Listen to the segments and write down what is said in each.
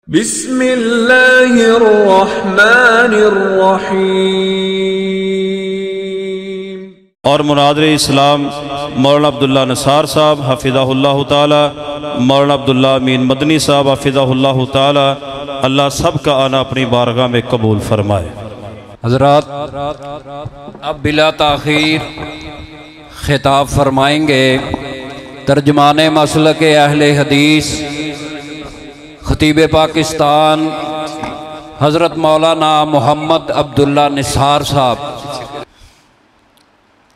بسم اللہ الرحمن الرحیم۔ اور مناظر اسلام مولانا عبداللہ نثار صاحب حفظہ اللہ تعالی، مولانا عبداللہ امین مدنی صاحب حفظہ اللہ تعالی، اللہ سب کا آنا اپنی بارگاہ میں قبول فرمائے۔ حضرات اب بلا تاخیر خطاب فرمائیں گے ترجمان مسلک اہل حدیث خطیب پاکستان حضرت مولانا محمد عبداللہ نثار صاحب۔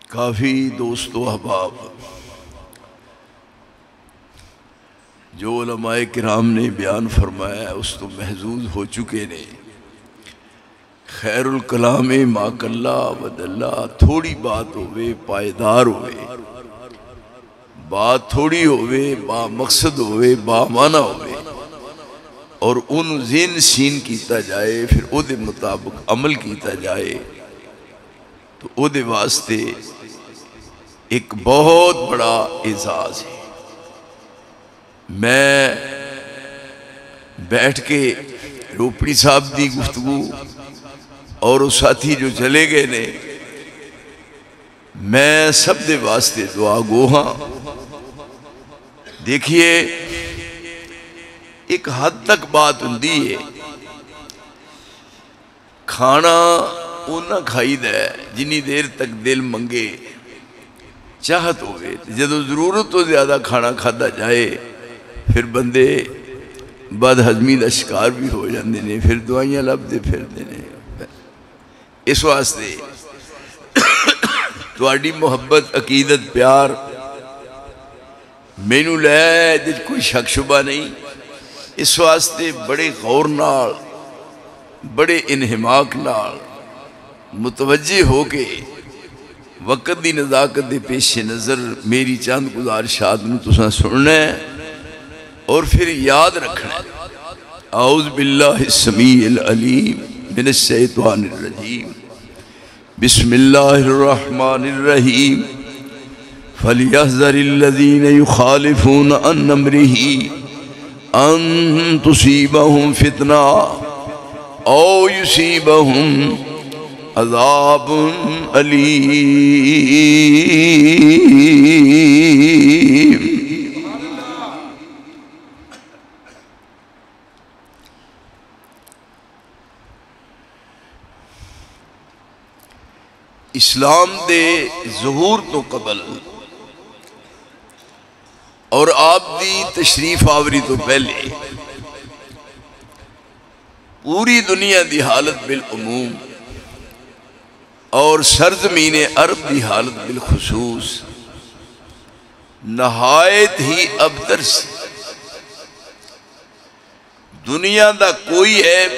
کافی دوست و احباب جو علماء کرام نے بیان فرمایا ہے اس تو محظوظ ہو چکے نے۔ خیر الکلام ما کلا ودلا، تھوڑی بات ہوئے پائیدار ہوئے، بات تھوڑی ہوئے با مقصد ہوئے با معنی ہوئے، اور ان ذہن سین کیتا جائے، پھر او دے مطابق عمل کیتا جائے تو او دے واسطے ایک بہت بڑا اعزاز ہے۔ میں بیٹھ کے روپڑی صاحب دی گفتگو اور اس ساتھی جو چلے گئے نے، میں سب دے واسطے دعا گو ہاں۔ دیکھیے ایک حد تک بات ہوندی ہے، کھانا اونا کھائی دے جنی دیر تک دل منگے چاہت ہوئے، جدو ضرورت تو زیادہ کھانا کھادا جائے پھر بندے بد ہضمی دا شکار بھی ہو جاندے نے، پھر دعائیاں لب دے پھر دینے۔ اس واسطے تواڈی محبت عقیدت پیار مینوں لے دے کوئی شک شبہ نہیں۔ اس واسطے بڑے غور نال بڑے انہماک نال متوجہ ہو کے وقت دی نزاکت دے پیش نظر میری چند گزارشات میں تساں سننا ہے اور پھر یاد رکھنا ہے۔ اعوذ باللہ السمیع العلیم من الشیطان الرجیم، بسم اللہ الرحمن الرحیم، فَلْيَحْذَرِ الَّذِينَ يُخَالِفُونَ عَنْ أَمْرِهِ أَن تُصِيبَهُمْ فِتْنَةٌ أَوْ يُصِيبَهُمْ عَذَابٌ أَلِيمٌ۔ اسلام دے ظہور تو قبل اور آپ دی تشریف آوری تو پہلے پوری دنیا دی حالت بالعموم اور سرزمین عرب دی حالت بالخصوص نہایت ہی ابتر سی۔ دنیا دا کوئی عیب،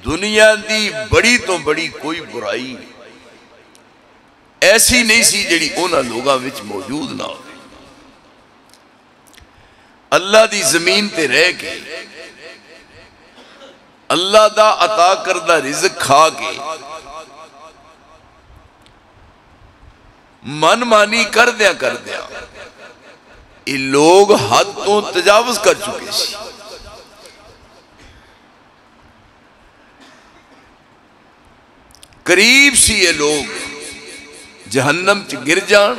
دنیا دی بڑی تو بڑی کوئی برائی ایسی نہیں سی جڑی اونا لوگاں وچ موجود نہ ہو۔ اللہ دی زمین تے رہ کے اللہ دا عطا کردہ رزق کھا کے من مانی کر دیا یہ لوگ حد تو تجاوز کر چکے سی۔ قریب سی یہ لوگ جہنم چ گر جان،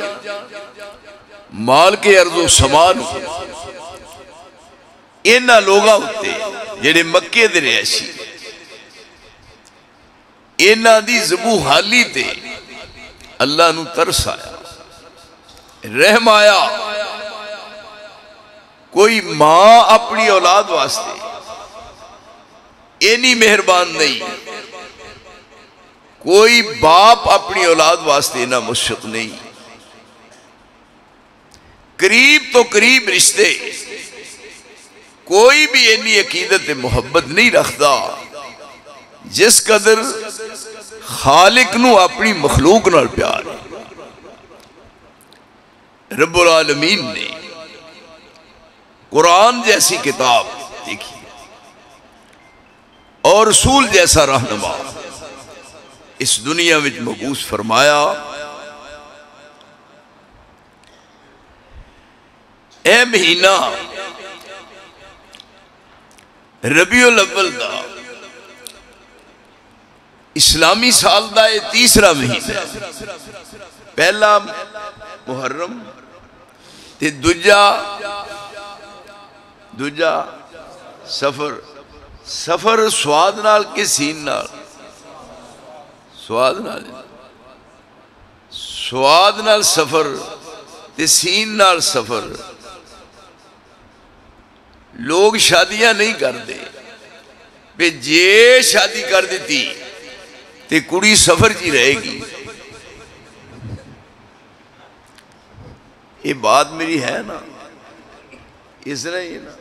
مال کے ارض و سامان اینا لوگاں ہوتے جڑے مکے دے رہائشی، اینا دی ذبح حالی تے اللہ نو ترس آیا، رحم آیا۔ کوئی ماں اپنی اولاد واسطے اینی مہربان نہیں، کوئی باپ اپنی اولاد واسطے نہ مشفق نہیں۔ قریب تو قریب رشتے کوئی بھی اینی عقیدت محبت نہیں رکھتا جس قدر خالق نو اپنی مخلوق نال پیار ہے۔ رب العالمین نے قرآن جیسی کتاب دیکھی اور رسول جیسا رہنما اس دنیا وچ مبعوث فرمایا۔ اے مہینہ ربیع الاول دا اسلامی سال دا یہ تیسرا مہینہ ہے. پہلا محرم تے دوجا سفر. سفر سواد نال کے سین نال؟ سواد نال سفر تے سین نال سفر. لوگ شادیاں نہیں کرتے بے جے شادی کر دیتی تے کڑی سفر جی رہے گی. یہ بات میری ہے نا؟ اس طرح ہی نا.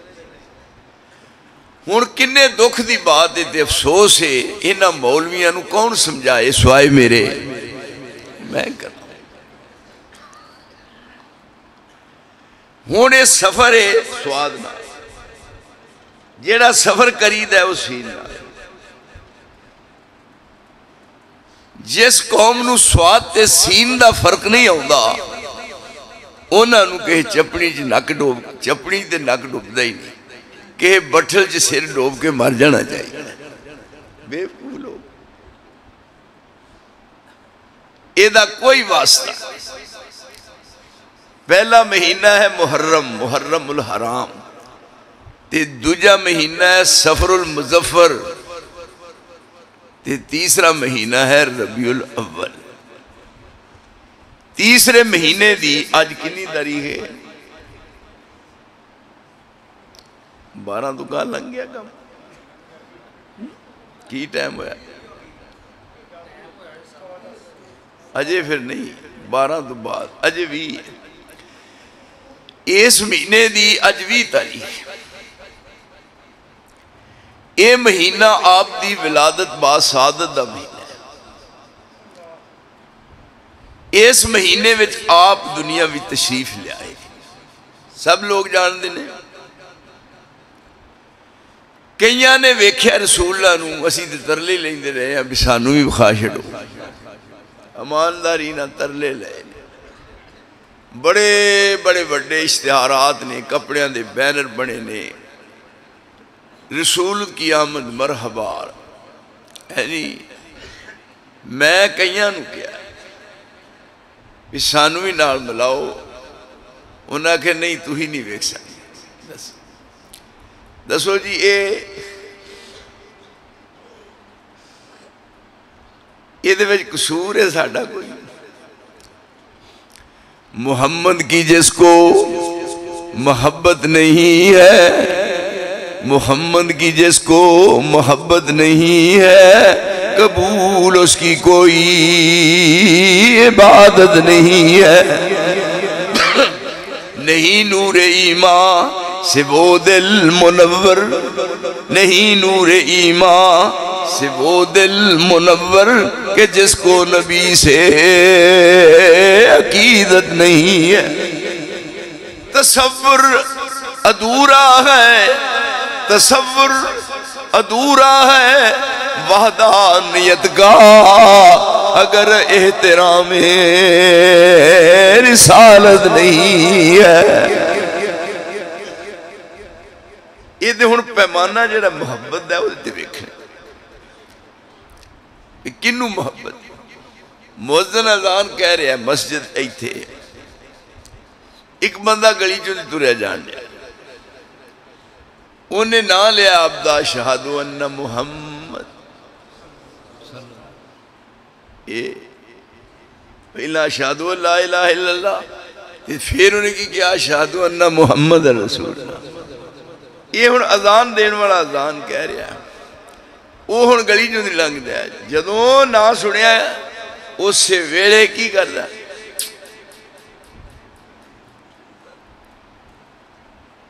ہوں کنے دکھ دی بات ہے تے افسوس ہے انہاں مولویاں نو کون سمجھائے سوائے میرے؟ میں کرتا ہوں. یہ سفر ہے سواد نال. جیڑا سفر کرید ہے وہ سین نال. جس قوم نو سواد تے سین دا فرق نہیں آؤندا انہاں نو کہ چپڑی چ نک ڈوب چپڑی تے نک ڈوبدا ہی نہیں کہ بٹھل چ سر ڈوب کے مر جانا چاہیے. بے وقوف لوگ. اے دا کوئی واسطہ. پہلا مہینہ ہے محرم الحرام تے دوجا مہینہ ہے سفر المظفر تے تیسرا مہینہ ہے ربیع الاول. تیسرے مہینے دی آج کنی تاریخ ہے؟ 12 تو کہاں لگ گیا کم؟ کی ٹائم ہوا؟ اجے پھر نہیں 12 تو بعد اجے 20 ہے. اس مہینے دی اج 20 تاریخ. اے مہینہ آپ دی ولادت با سعادت دا مہینہ ہے. اس مہینے وچ آپ دنیا بھی تشریف لے آئے. سب لوگ جان دینے. کئیاں نے ویکھیا رسول اللہ نو اسی تے ترلے لیندے رہے ہیں بھی سانو بھی بخا چھڈو. امانداری نہ ترلے لے. بڑے بڑے بڑے اشتہارات نے کپڑیاں دے بینر بنے نے رسول کی آمد مرحبا ہے جی. میں کئیاں نو کیا بھی سانو ہی نال ملاؤ. انہاں کہ نہیں تو ہی نہیں ویکھ سکتی. دسو جی یہ دے وچ قصور ہے ساڈا کوئی؟ محمد کی جس کو محبت نہیں ہے محمد کی جس کو محبت نہیں ہے قبول اس کی کوئی عبادت نہیں ہے. نہیں نور ایمان سے وہ دل منور نہیں نور ایمان سے وہ دل منور کہ جس کو نبی سے عقیدت نہیں ہے. تصور ادھورا ہے تصور ادھورا ہے وحدانیت کا اگر احترام رسالت نہیں ہے. یہ دے ہن پیمانہ جڑا محبت ہے وہ تے ویکھیں کنوں محبت. مؤذن اذان کہہ رہے ہیں مسجد ایتھے ایک بندہ گلی چوں تریا جان دیا انہیں نہ لیا عبدہ شہادو ان محمد. پہلا شہادو لا الہ الا اللہ پھر انہیں کی کیا شہادو ان محمد رسول اللہ. یہ ہن اذان دین والا اذان کہہ رہا ہے وہ ہن گلی جو نہیں لنگ دیا جدوں نہ سنیا اس سے ویلے کی کردا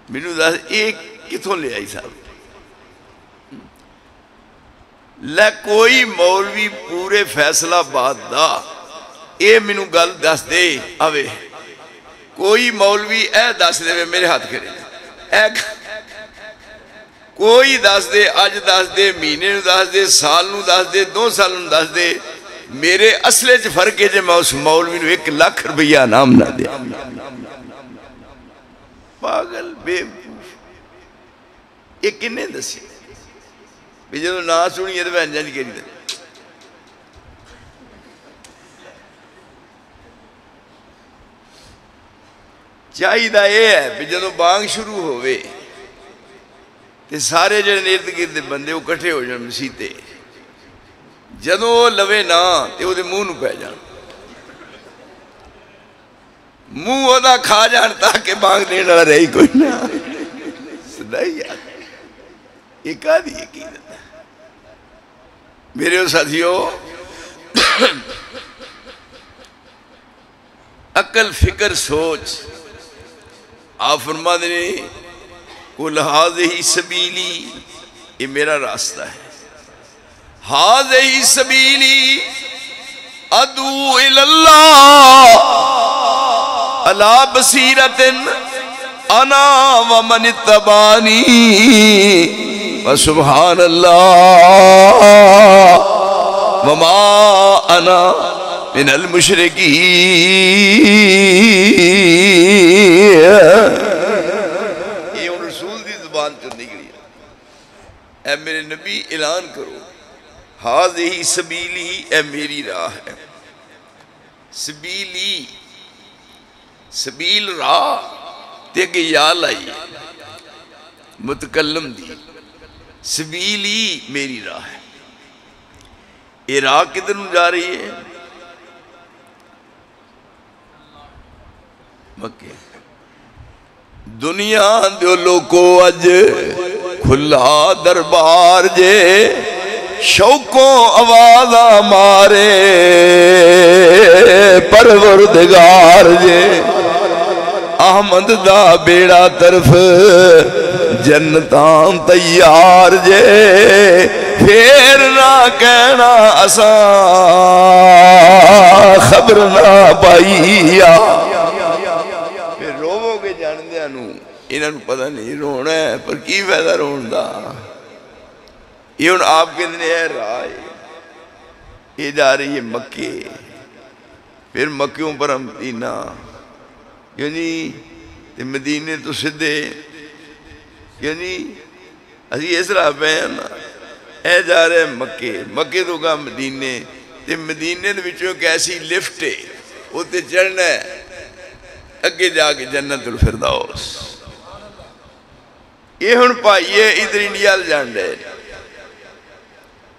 مینوں دس ایک کتھوں لے آئی صاحب لے کوئی مولوی پورے فیصلہ آباد دا اے مینوں گل دس دے آوے کوئی مولوی اے دس دے میرے ہاتھ کرے کوئی دس دے اج دس دے مہینے نو دس دے سال نو دس دے 2 سال نو دس دے میرے اصلے چ فرق ہے جے میں اس مولوی نو 1 لاکھ روپیہ انعام نہ دے. پاگل بے یہ کنے دسی بھی جب نہ سنیے تو بہن جانج کری دے چاہی دا یہ ہے بھی جب بانگ شروع ہوئے تے سارے جڑے ارد گرد بندے وہ کٹھے ہو جان مسیتے جدوں وہ لوے نہ تے وہ دے منہ نو پہ جان منہ وہ دا کھا جان تاکہ بانگ دینا رہی کوئی نہ صدائی یاد یہ کہا دی یقینت ہے میرے ساتھیوں عقل فکر سوچ آپ فرما دیں قُلْ هَذِهِ سَبِيلِي یہ میرا راستہ ہے هَذِهِ سَبِيلِي أَدْعُو إِلَى اللَّهِ عَلَى بَصِيرَةٍ أَنَا وَمَنِ اتَّبَعَنِي وَسُبْحَانَ اللَّهِ وَمَا أَنَا من المشرکین یہ ان رسول دی زبان تو نکلی اے میرے نبی اعلان کرو ہاذہ سبیلی اے میری راہ ہے سبیلی سبیل راہ تے کہ یا لائی متکلم دی سبیلی میری راہ ہے یہ راہ کدھر جا رہی ہے مکہ دنیا دیو لوکو اج کھلا دربار جے شوقوں آواز مارے پروردگار جے احمد دا بیڑا طرف جنتاں تیار جے پھر نہ کہنا اساں خبر نہ پائیا پھر روو کے جان دیا نو انہاں نو پتہ نہیں رونا ہے پر کی فائدہ رون دا یہ ان آپ کے دن ہے رائے یہ جا رہی ہے مکے پھر مکیوں پر ہم مدینہ یعنی مدینے تو سدھے یعنی اسی اس راہ پہ ہیں نا اے جا رہے ہیں مکے مکے تو کہا مدینے تے مدینے دے وچوں ایک ایسی لفٹ ہے وہ تے چڑھنا ہے اگے جا کے جنت الفردوس یہ ہن پائیے ادھر انڈیا جان رہے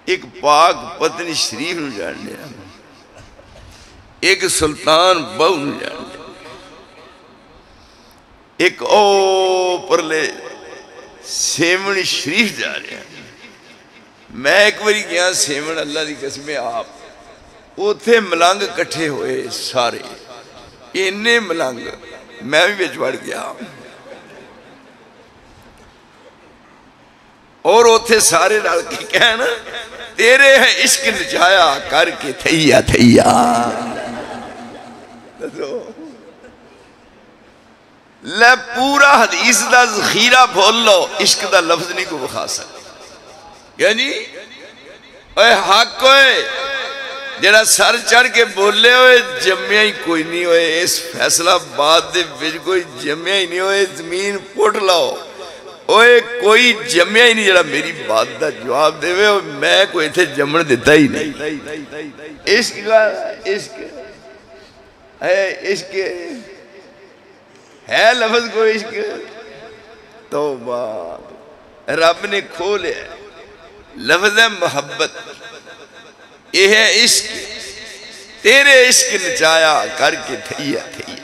ایک پاک پتنی شریف نو جان رہے ایک سلطان بہو نو جان رہے ایک او پرلے سیمن شریف جا رہے ہیں میں ایک باری گیا سیمن اللہ دی قسم آپ اوتھے ملنگ کٹھے ہوئے سارے انہیں ملنگ میں بھی بچ بڑھ گیا اور اوتھے سارے ڈال کے کہنا تیرے ہے عشق نچایا کر کے تھیا تھیا لے پورا حدیث دا ذخیرہ بھول لو عشق دا لفظ نہیں کو بخا سکتے یعنی اے حق ہوئے جڑا سر چڑھ کے بولے ہوئے جمعہ ہی کوئی نہیں ہوئے اس فیصلہ بات دے بچ کوئی جمعہ ہی نہیں ہوئے زمین پوٹ لاؤ اوے کوئی جمعہ ہی نہیں جڑا میری بات دا جواب دے ہوئے میں کوئی تھے جمع دیتا ہی نہیں عشق عشق عشق ہے لفظ کو عشق توبہ رب نے کھولے لفظ ہے محبت یہ ہے عشق تیرے عشق نچایا کر کے تھیا تھیا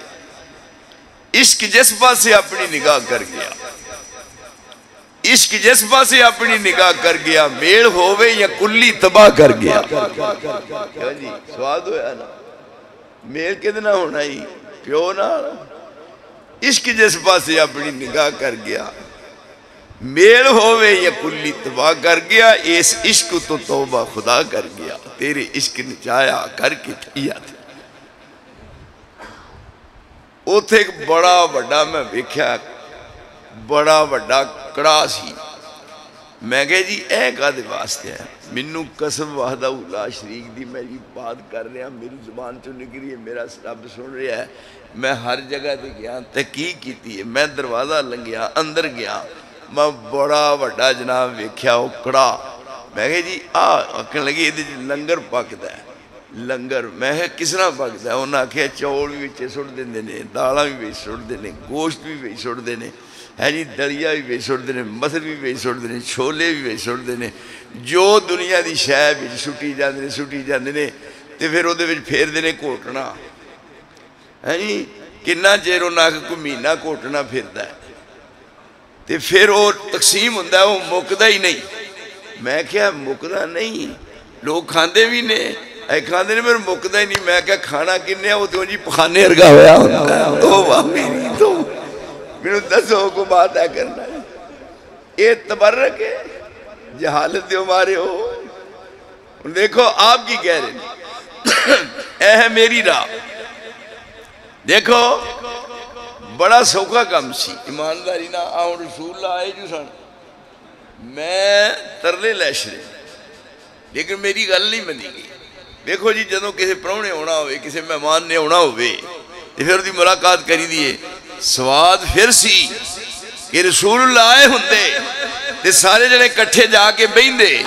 عشق جذبہ سے اپنی نگاہ کر گیا عشق جذبہ سے اپنی نگاہ کر گیا میل ہووے یا کلی تباہ کر گیا جی سواد ہویا نا میل کتنا ہونا ہی پیو نا عشق جذبہ سے اپنی نگاہ کر گیا میل ہووے یا کلی تباہ کر گیا اس عشق تو توبہ خدا کر گیا تیرے عشق نچایا کر کے تھیا تھا اوتھے ایک بڑا بڑا میں بیکھیا بڑا بڑا کڑا سی میں کہے جی اے کہا دے واسطے ہے منو قسم وحدہ لا شریک دی میں یہ بات کر رہا میری زبان چو نکری ہے میرا رب سن رہا ہے میں ہر جگہ دے گیا تحقیق کی تھی میں دروازہ لنگیا اندر گیا میں بڑا وڈا جناب ویکھیا وہ کڑا. میں کہا جی آکھن لگی یہ لنگر پکدا ہے. لنگر میں کس طرح پکدا ہے؟ انہاں آکھیا چول بھی وچ سٹ دیندے نے, دالاں بھی وچ سٹ دیندے نے, گوشت بھی وچ سٹ دیندے نے, ہے جی دلیا بھی وچ سٹ دیندے نے, مسر بھی وچ سٹ دیندے نے, چھولے بھی وچ سٹ دیندے نے, جو دنیا دی شے وچ سٹی جاندے نے تے پھر اودے وچ پھیر دینے کوٹنا. ہے جی کنا چیر انہاں کوئی مہینہ کوٹنا پھردا ہے تے پھر وہ تقسیم ہوندا ہے, وہ مکدا ہی نہیں. میں کہا مکدا نہیں, لوگ کھاندے بھی نے کھاندے نے پر مکدا ہی نہیں. میں کہا کھانا کنے ہے؟ وہ تو جی پخانے ارگا ہویا ہوتا ہے. او واقعی تو میرے دسو کو بات ہے کرنا ہے. یہ تبرک ہے, جہالت دیو مارے ہو. دیکھو آپ کی کہہ رہے ہیں اے ہے میری راہ. دیکھو بڑا سوکھا کام سی, ایمانداری نہ آؤں رسول اللہ آئے جو سن میں ترلے لیشرے, لیکن میری گل نہیں منی گئی. دیکھو جی جدوں کسی پرونے ہونا ہوئے, کسی مہمان نے ہونا ہوئے تے پھر دی ملاقات کری دیئے, سواد پھر سی کہ رسول اللہ آئے ہوندے تے سارے جنے کٹھے جا کے بیندے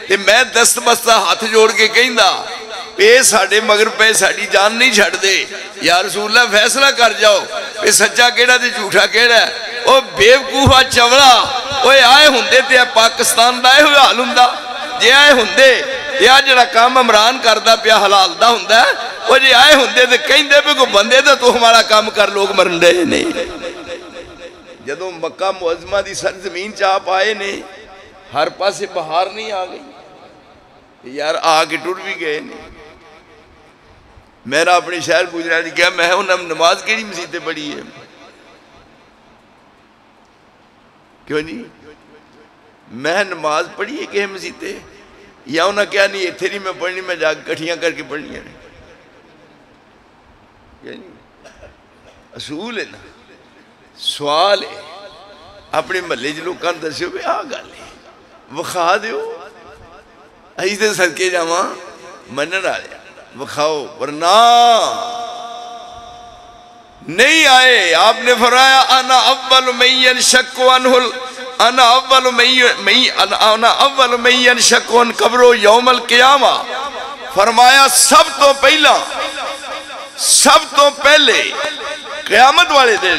تے میں دست بستہ ہاتھ جوڑ کے کہندہ پہ ساڑھے مگر پہ ساڑھی جان نہیں چھڑ دے, یا رسول اللہ فیصلہ کر جاؤ پہ سچا کیڑا تے جھوٹا کیڑا ہے. او بیوقوفا چوڑا اوے آئے ہوندے تے پاکستان دائے ہوئے حال ہوندہ, جے آئے ہوندے یا جڑا کام عمران کردہ پیا حلال دا ہوندہ ہے, وہ جے آئے ہوندے تے کہیں دے پہ کو بندے دے تو ہمارا کام کر لوگ مرن رہے نہیں. جدوں مکہ معظمہ دی سرزمین چاپ آئے نے ہر پاسے بہار نہیں آ گئی, یار آگے ٹوٹ بھی گئے نہیں. میرا اپنے شہر پوچھنا جی کیا میں انہوں نے نماز کیڑی مسیطیں پڑھی ہے؟ کیوں نہیں میں نماز پڑھی ہے کہ مسیطیں, یا انہوں نے کیا نہیں اتھے نہیں میں پڑھنی, میں جا کٹھیاں کر کے پڑھنی ہے. اصول ہے نا, سوال ہے اپنے محلے جو لوگ کان دسیو بھی آ گا لے وخا دیو, ایسے صدقے جاواں منن آ لیا وکھاؤ, ورنہ نہیں آئے. آپ نے فرمایا انا اول من ينشق عن قبر یوم القیامہ. فرمایا سب تو پہلے قیامت والے دن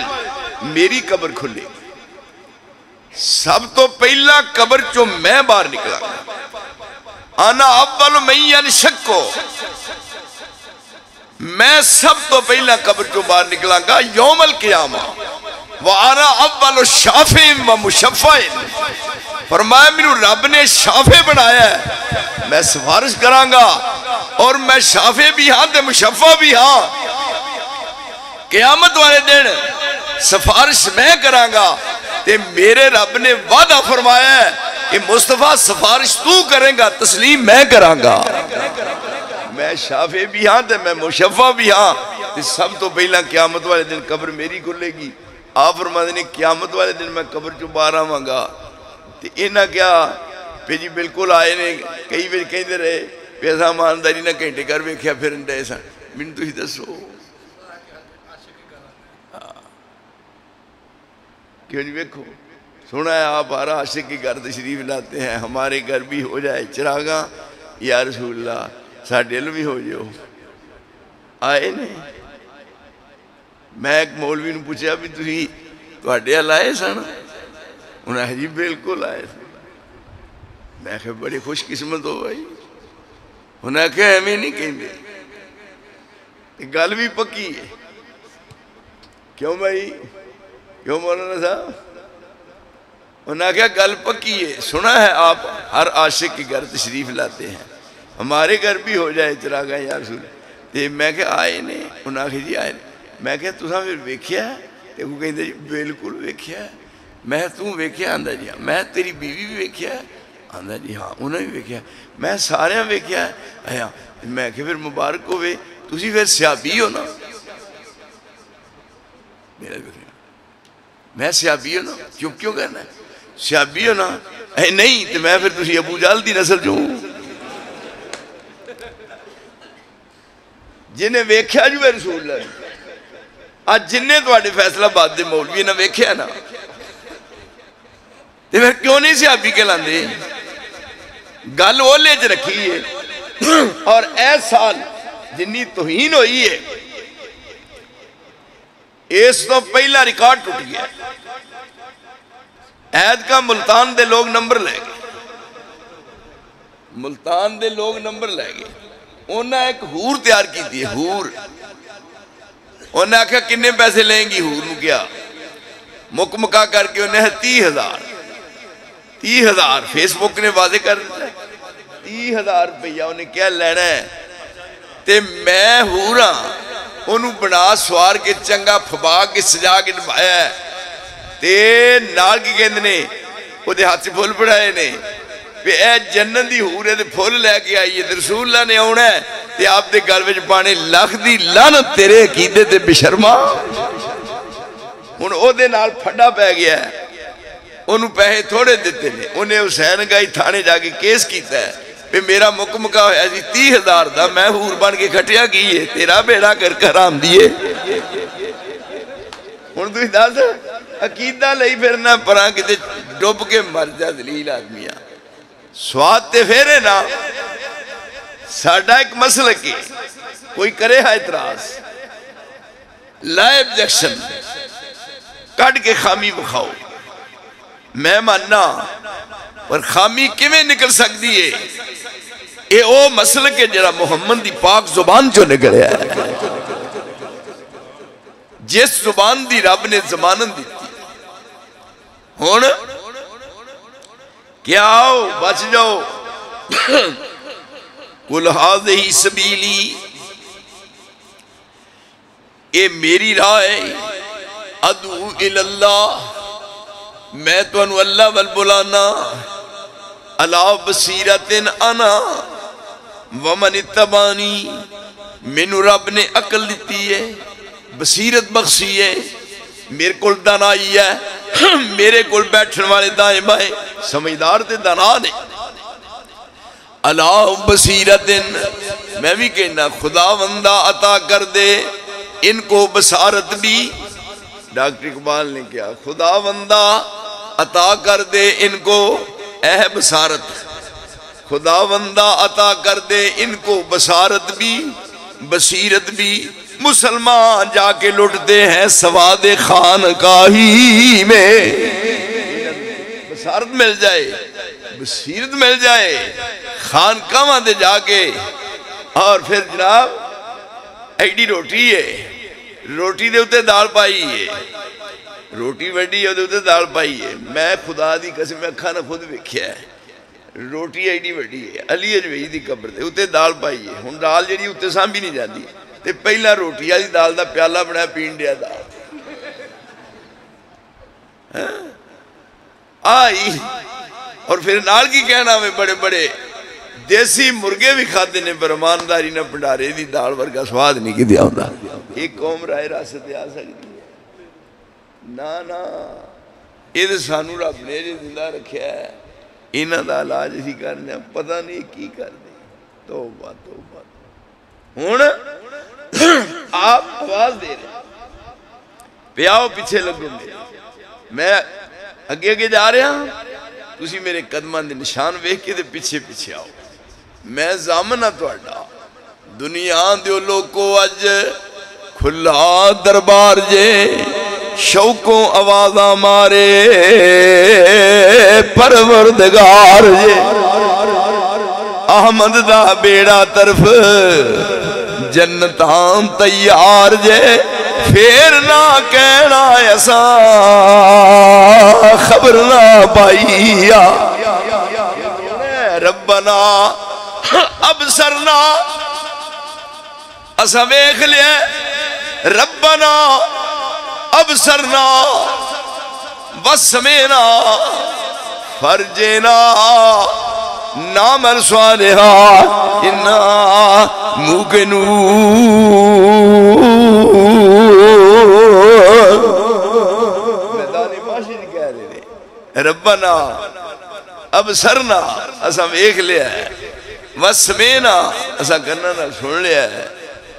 میری قبر کھلے گی. سب تو پہلا قبر جو میں باہر نکلا گا, انا اول من ينشق, میں سب تو پہلا قبر جو باہر نکلا گا یوم القیامہ. وَأَنَا أَوَّلُ شَافِعٍ وَمُشَفَّعٍ. فرمایا میرے رب نے شافع بنایا ہے, میں سفارش کراں گا اور میں شافع بھی ہاں تے مشفع بھی ہاں. قیامت والے دن سفارش میں کراں گا تے میرے رب نے وعدہ فرمایا ہے کہ مصطفیٰ سفارش تو کریں گا, تسلیم میں کراں گا. میں شافع بھی ہاں تے میں مشفع بھی ہاں. سب تو پہلا قیامت والے دن قبر میری کھلے گی. آپ فرماتے ہیں قیامت والے دن میں قبر چو باہر آواں گا تے انہاں کیا پہ جی بالکل آئے نے کئی بار کہیں دے رہے پیسہ مانداری نہ گھنٹے کر ویکھیا پھر انڈے سن من تو ہی دسو کیوں نہیں ویکھو. سنا ہے آپ ہر عاشق کی گھر تشریف لاتے ہیں, ہمارے گھر بھی ہو جائے چراغاں, یا رسول اللہ ساڈے ال بھی ہو جاؤ. آئے نہیں. میں ایک مولوی نے پوچھا بھی تھی تواڈے ال آئے سن؟ انہوں نے جی بالکل آئے سن. میں کہا بڑی خوش قسمت ہو بھائی. انہوں نے کہا ہمیں نہیں کہیں دے, گل بھی پکی ہے. کیوں بھائی, کیوں مولانا صاحب؟ انہوں نے کہا گل پکی ہے. سنا ہے آپ ہر عاشق کی گھر تشریف لاتے ہیں, ہمارے گھر بھی ہو جائے چراغاں یا رسول. میں کہا آئے نے. انہوں نے کہا جی آئے نے. میں کہا تُساں پھر ویکھیا ہے؟ وہ کہیں جی بالکل ویکھیا ہے. میں توں ویکھیا؟ آندا جی ہاں. میں تیری بیوی بھی ویکھیا ہے؟ آندا جی ہاں انہوں نے بھی ویکھیا ہے. میں سارے ویکھیا ہے. میں کہا پھر مبارک ہوئے, تسی پھر سیابی ہو نا؟ میں سیابی ہو نا؟ چپ کیوں کہنا ہے؟ سیابی ہو نا؟ نہیں تو میں پھر تسی ابو جہل دی نسل جو ہوں. جنہیں ویکھیا جو ہے رسول اللہ آج جنہیں تو آٹے فیصلہ بات دے مولوی نہ ویکھیا نا, تو پھر کیوں نہیں صحابی کہلاندے؟ گل اولے چ رکھی ہے اور ایس سال جنی توہین ہوئی ہے اس تو پہلا ریکارڈ ٹوٹ گیا. عید کا ملتان دے لوگ نمبر لے گئے, ملتان دے لوگ نمبر لے گئے. انہوں نے ایک ہور تیار کی تھی, ہور. انہوں نے آکھا کنے پیسے لیں گی ہور نو کیا مکمکا کر کے انہیں 30,000 فیس بک نے واضح کر دیا 30,000 روپیہ انہیں کیا لینا ہے. تے میں ہورا انہوں بنا سوار کے چنگا پھبا کے سجا کے نبھایا ہے. تے نال کی کہندے نے وہ دے ہاتھ سے پھول پڑھائے نے کہ اے جنت دی ہور ہے تے پھول لے کے آئیے تے رسول اللہ نے آنا ہے تے آپ دے گل وچ پانے لکھ دی لعنت تیرے عقیدے تے بشرما. ہن او دے نال پھڈا پہ گیا ہے, انہوں پیسے تھوڑے دیتے نے. انہیں حسین گائی تھانے جا کے کیس کیتا ہے کہ میرا مکمکا ہویا جی 30,000 دا, میں ہور بن کے کھٹیا کی ہے, تیرا بیڑا کر کرام دیئے. ہن تو دس عقیدہ لئی پھرنا پران کتے ڈوب کے مر جا دلیل آدمیاں. سواد تے پھیرے نا ساڑھا ایک مسلک ہے, کوئی کرے ہا اعتراض لا ابجیکشن کٹ کے خامی بکھاؤ, میں ماننا پر خامی کیویں نکل سکتی ہے؟ اے او مسلک ہے جڑا محمد دی پاک زبان چو نکلیا ہے, جس زبان دی رب نے زمانن دیتی. ہون کیا آؤ بچ جاؤ. قُلْ هَذِهِ سَبِيلِي, اے میری راہ ہے, ادعو الاللہ, میں تو انو اللہ والبلانا, علا بصیرتن انا ومن اتبانی, مینو رب نے عقل دیتی ہے, بصیرت بخشی ہے, میرے کول دانائی ہے, میرے کول بیٹھن والے دائیں بائیں سمجھدار تے دانا نے. علا بصیرتن, میں بھی کہنا خدا وندہ عطا کر دے ان کو بصارت بھی. ڈاکٹر اقبال نے کیا خدا وندہ عطا کر دے ان کو اے بصارت, خدا وندہ عطا کر دے ان کو بصارت بھی بصیرت بھی. مسلمان جا کے لٹتے ہیں سواد خانقاہی میں, بصارت مل جائے بصیرت مل جائے خانقاہ دے جا کے. اور پھر جناب ایڈی روٹی ہے, روٹی دے اتے دال پائی ہے, روٹی وڈی ہے دے اتے دال پائی ہے. میں خدا دی قسم میں کھانا خود ویکھیا ہے, روٹی ایڈی وڈی ہے, علی اجوئی دی قبر دے اتے دال پائی ہے. ہن دال جڑی اتے سامبھی نہیں جاندی تے پہلا روٹی والی دال دا پیالہ بنایا پین دیا دال آئی. اور پھر نال کی کہنا میں بڑے بڑے دیسی مرگے بھی کھاتے نے پر ایمانداری نہ پنڈارے دی دال ورگا سواد نہیں کی دیا ہوتا. ایک قوم رائے راستے آ سکتی ہے نا, یہ تو سانو رب نے جو زندہ رکھیا ہے, انہاں دا علاج اسی کرنے پتہ نہیں کی کر دے. توبہ توبہ. ہن آپ آواز دے رہے پیاؤ پیچھے لگو میرے, میں اگے اگے جا رہا ہوں, تسی میرے قدمان دے نشان ویکھ کے دے پیچھے پیچھے آؤ. میں زامنہ توڑا دنیا دیو لوگو اج کھلا دربار جے, شوقوں آوازاں مارے پروردگار جے, احمد دا بیڑا طرف جنتان تیار جے. پھر نہ کہنا ایسا خبر نہ پائیا. ربنا ابصرنا, اسا ویکھ لیا, ربنا ابصرنا وسمعنا فرجنا نعمل صالحا انا موقنون. میدانی باشد کہہ رہے ربنا ابصرنا, اسا ویکھ لیا ہے, وسمعنا اسا کرنا نہ سن لیا ہے,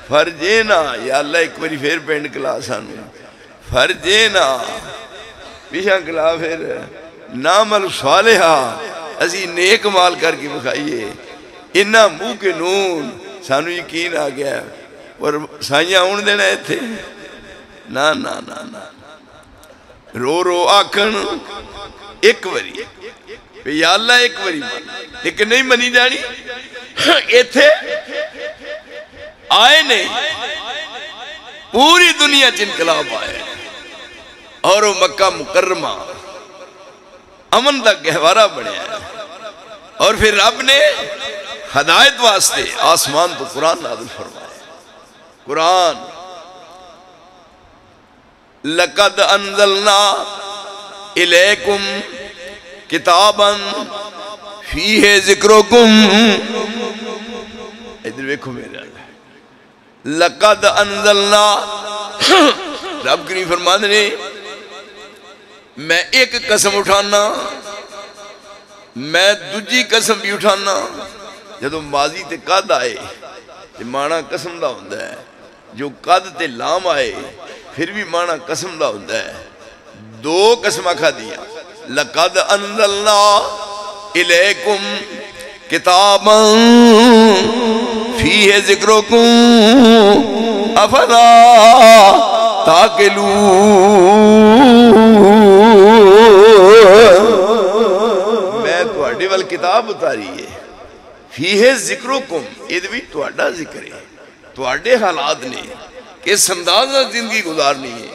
فرجنا یا اللہ ایک باری پھر پینڈ کلا سانو, فرجنا پیشاں کلا پھر نعمل صالحہ اسی نیک مال کر کے بکھائیے انہا منہ کے نون سانو یقین آ گیا اور سائیاں اون دینا ہے تھے نا نا نا نا رو رو آکھن ایک وری یا اللہ ایک وری لیکن نہیں منی جانی ایتھے آئے نہیں پوری دنیا انقلاب آئے اور وہ مکہ مکرمہ امن دا گہوارہ بڑھے ہے اور پھر رب نے ہدایت واسطے آسمان تو قرآن نازل فرمایا قرآن لَقَدْ أَنزَلْنَا إِلَيْكُمْ كِتَابًا فِيهِ ذِكْرُكُمْ ادھر دیکھو میرے اللہ لَقَدْ أَنزَلْنَا رب کریم فرماتے نے میں ایک قسم اٹھانا میں دوجی قسم بھی اٹھانا جدو ماضی تے قد آئے تے مانا قسم دا ہوندہ ہے جو قد تے لام آئے پھر بھی مانا قسم دا ہوندہ ہے دو قسمہ کھا دیا لَقَدْ أَنزَلْنَا إِلَيْكُمْ كِتَابًا فِيهِ ذِكْرُكُمْ أَفَلَا تَعْقِلُونَ میں تواڈے وال کتاب اتاری ہے فیہ ذکرکم یہ بھی تواڈا ذکر ہے تواڈے حالات نے کس انداز زندگی گزارنی ہے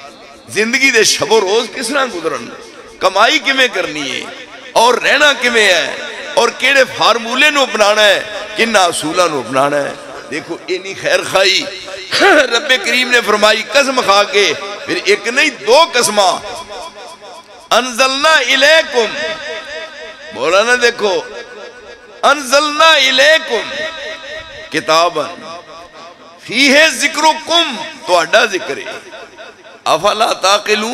زندگی دے شب و روز کس طرح گزرن کمائی کمیں کرنی ہے اور رہنا کمیں ہے اور کیڑے فارمولے نو اپنانا ہے کنہ اصولہ نو اپنانا ہے دیکھو اینی خیر خواہی رب کریم نے فرمائی قسم کھا کے پھر ایک نہیں دو قسمہ انزلنا الیکم مولانا دیکھو انزلنا الیکم کتابا فیہ ذکرکم تو اڈا ذکر ہے افلا تعقلون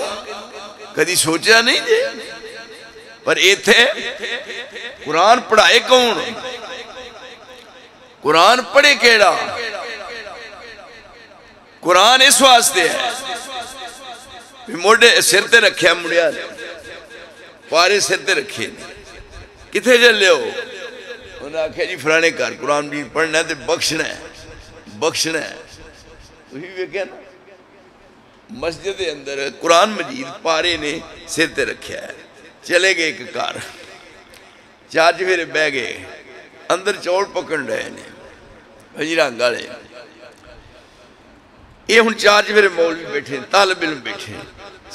کدی سوچا نہیں دے پر ایتھے قرآن پڑھائے کون قرآن پڑھے کیڑا قرآن اس واسطے ہے موڑے سر تے رکھے مڑیا پارے سر تے رکھے کتھے جلے ہو انہوں نے آکھا جی فلانے کار قرآن بھی پڑھنا ہے تے بخشنا ہے وہی بھی کہنا مسجد اندر قرآن مجید پارے نے سر تے رکھیا ہے چلے گئے ایک کار چار پھر بہ گئے اندر چوڑ پکڑ رہے ہیں حجیران گالے یہ ہن چار پھر مولوی بیٹھے طالب علم بیٹھے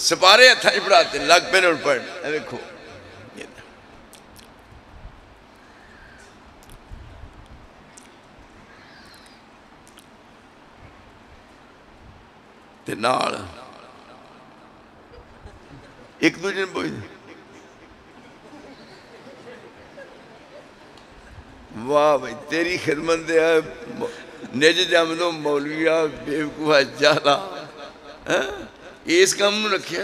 سپارے ہتھاں پڑھاتے لگ پہ نہ پڑھ دیکھو تے نال ایک دوجہ نے بوئی واہ بھائی تیری خدمت دے نج جامدوں مولویہ بیوکوہ جالا اس کام رکھیا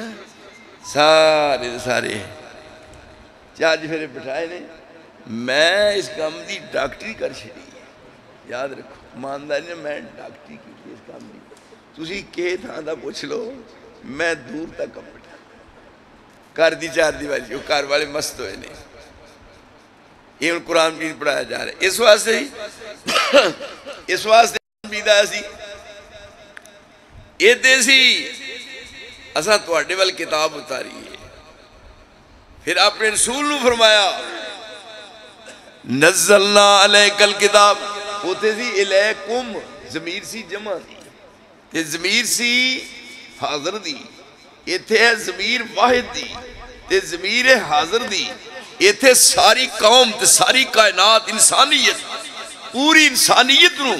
سارے چارج پھر بٹھائے نے میں اس کام دی ڈاکٹری کر چھڑی یاد رکھو مانداری نے میں ڈاکٹری کی اس کام دی تُسی کہے تھا دا پوچھ لو میں دور تک کم بٹھا کر دی چار دی والی جو کار والے مست ہوئے نہیں یہ ان قرآن بھی پڑھایا جا رہا ہے اس واسطے بیدہ سی یہ دیسی اسا تواڈے وال کتاب اتاری ہے پھر اپنے رسول نے فرمایا نزلنا علیک الکتاب ہوتے سی الیکم ضمیر سی جمع دی تے ضمیر سی حاضر دی یہ تھے ضمیر واحد دی تے ضمیر حاضر دی یہ تھے ساری قوم تے ساری کائنات انسانیت پوری انسانیت نو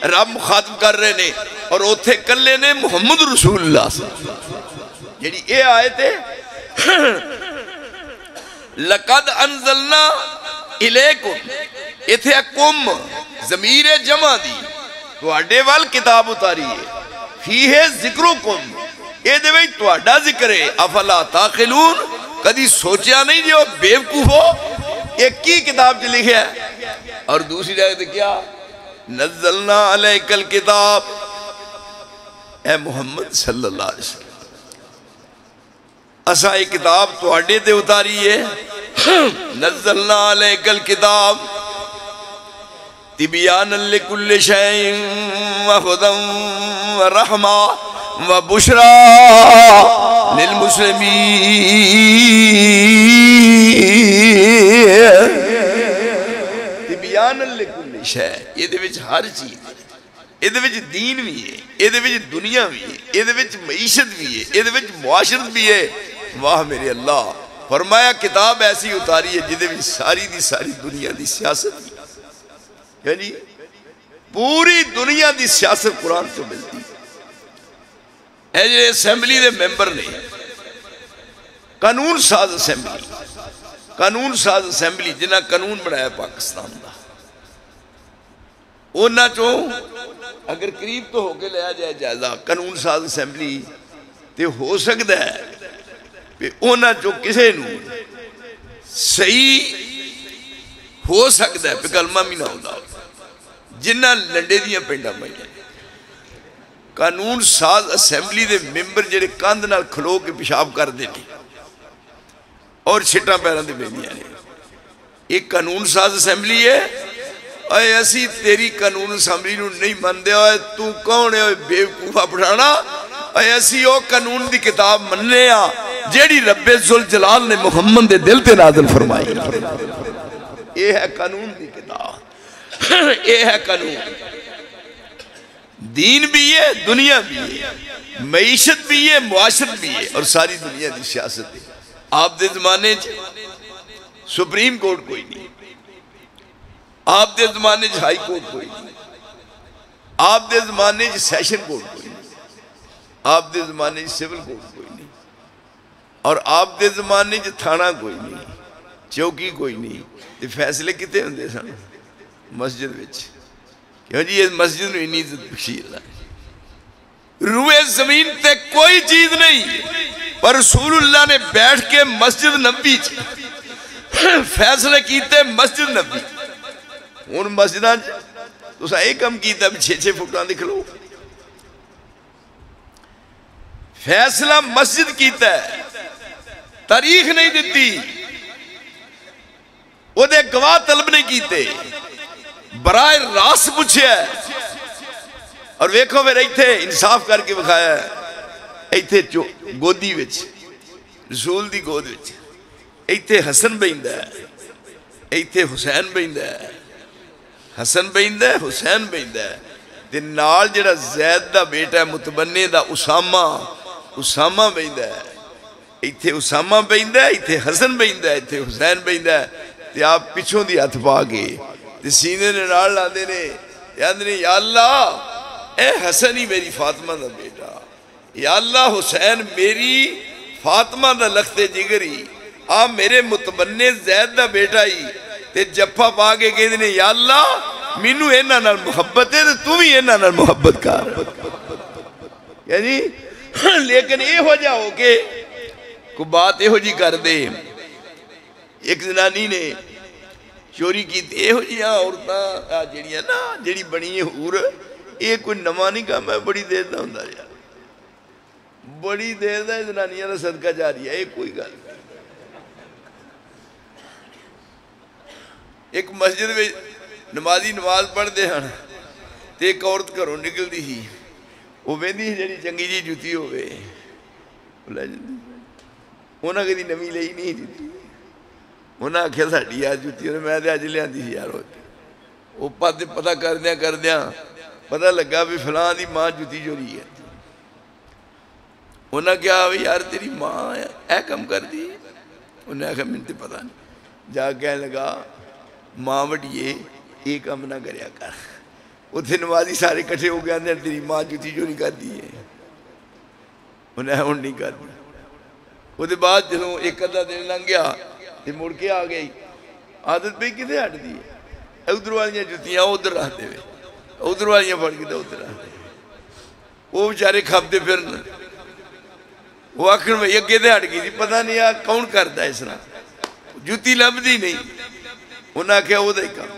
رب مخاطب کر رہے نے اور وہ تھے کلے نے محمد رسول اللہ صلی اللہ علیہ وسلم یعنی یہ آئے تھے لَقَدْ أَنزَلْنَا إِلَيْكُمْ یہ تھے کم ضمیر جمع دی تو اڈے وال کتاب اتاری ہے فیہ ذکرکم یہ دے بھئی تو اڈا ذکر ہے افلا تعقلون کدی سوچیا نہیں جو بیوقوف ہو ایک کی کتاب چ لکھے ہے اور دوسری جگہ تے کیا نزلنا علیک الکتاب اے محمد صلی اللہ علیہ وسلم اسا ایک کتاب تو اڈے تے اتاری ہے نزلنا علیک الکتاب تبیانا لکل شیء وہدی ورحمۃ وبشریٰ للمسلمین تبیانا لکل شیء یہ دے وچ ہر چیز یہ دے وچ دین بھی ہے یہ دے وچ دنیا بھی ہے یہ دے وچ معیشت بھی ہے یہ دے وچ معاشرت بھی ہے واہ میرے اللہ فرمایا کتاب ایسی اتاری ہے جدے وچ ساری دی ساری دنیا دی سیاست بھی یعنی پوری دنیا دی سیاست قرآن تو ملتی ہے جو اسمبلی دے ممبر نے قانون ساز اسمبلی جنہ قانون بنایا پاکستان دا اونا چوں اگر قریب تو ہو کے لیا جائے جائزہ قانون ساز اسمبلی تے ہو سکتا ہے کہ اونا چوں کسے نو صحیح ہو سکتا ہے پہ کلمہ بھی نہ ہوتا جنہ لنڈے دیاں پینڈا مائی قانون ساز اسمبلی دے ممبر جڑے کاندھ نال کھلو کے پیشاب کر دینے اور چھٹا پیران دے بیندیاں نے ایک قانون ساز اسمبلی ہے اے ایسی تیری قانون اسمبلی نو نہیں مندے ہوئے تو کون ہے بیوقوفہ پڑھانا اے ایسی او قانون دی کتاب مننے آ جیڑی رب ذوالجلال نے محمد دے دل تے نازل فرمائی یہ ہے قانون دی کتاب یہ ہے قانون دین بھی ہے دنیا بھی ہے معیشت بھی ہے معاشرت بھی ہے اور ساری دنیا دی سیاست ہے آپ دے زمانے سپریم کورٹ کوئی نہیں آپ دے زمانے ہائی کورٹ کوئی نہیں آپ دے زمانے سیشن کورٹ کوئی نہیں آپ دے زمانے سول کورٹ کوئی نہیں اور آپ دے زمانے تھانہ کوئی نہیں چوکی کوئی نہیں یہ فیصلے کتے ہوندے سن مسجد وچ کیوں جی یہ مسجد میں اتنی عزت بخشی اللہ روئے زمین تے کوئی چیز نہیں پر رسول اللہ نے بیٹھ کے مسجد نبی فیصلے کیتے مسجد نبی ان مسجداں تو سا ایک کم کیتا بھی 6-6 فٹاں دکھ لو فیصلہ مسجد کیتا ہے تاریخ نہیں دیتی وہ دے گواہ طلب نہیں کیتے برائے راس پوچھے ہے اور ویکھو میں رہی تھے انصاف کر کے بکھایا ہے ایتھے گودی وچ رسول دی گود وچ ایتھے حسن بیندہ ہے ایتھے حسین بیندہ ہے حسن بیندہ ہے حسین بیندہ ہے تے نال جڑا زید دا بیٹا ہے متبنے دا اسامہ بیندہ ہے ایتھے اسامہ بیندہ ہے ایتھے حسن بیندہ ہے ایتھے حسین بیندہ ہے تے آپ پچھوں دی ہتھ پا گئے تے سینے نے نال لاندے نے یا اللہ اے حسن ہی میری فاطمہ دا بیٹا یا اللہ حسین میری فاطمہ دا لخت جگری آپ میرے متبنے زید دا بیٹا ہی تے جپا پا کے کہتے ہیں یا اللہ مینو اینا نال محبت ہے تو بھی اینا نال محبت کر یعنی لیکن اے ہو جاؤ کہ کو بات اے ہو جی کر دے ایک زنانی نے چوری کی اے ہو جی عورتاں جڑیاں نا جڑی بنی ہے حور یہ کوئی نواں نہیں کام ہے بڑی دیر دا ہوندا رہیا بڑی دیر دا زنانیاں دا صدقہ جاری ہے یہ کوئی گل نہیں ایک مسجد میں نمازی نماز پڑھ دے ہن تے ایک عورت گھروں نکل دی ہی وہ ویندی جڑی چنگی جی جُتی ہوئے انہاں کدی نویں لئی نہیں جُتی انہاں آکھیا ساڈی آ جُتی اور میں تے اج لیاندی سی یار وہ پتہ کردیاں پتہ لگا بھی فلاں دی ماں جُتی چوری ہے انہاں کہا یار تیری ماں اے کم کر دی انہاں آکھیا مجھے تے پتہ نہیں جا کہنے لگا ماں وڈیے یہ کم نہ کریا کر اتنے نمازی سارے کٹھے ہو گئے اندر تیری ماں جُتی چوری کر دی ہے انہیں ہن نہیں کر دی وہ دے بعد جنہوں ایک ادھا دن لنگ گیا یہ مڑ کے آ گئی عادت پہ کتے ہٹ دی ہے ادھر والیاں جُتیاں ادھر رہتے ہوئے ادھر والیاں پڑھ کے ادھر رہتے وہ بیچارے کھپتے پھرنا وہ آخر میں یہ کتے ہٹ گئی تھی پتہ نہیں آ کون کرتا ہے اس طرح جُتی لب دی نہیں انہاں کہا وہ دے کام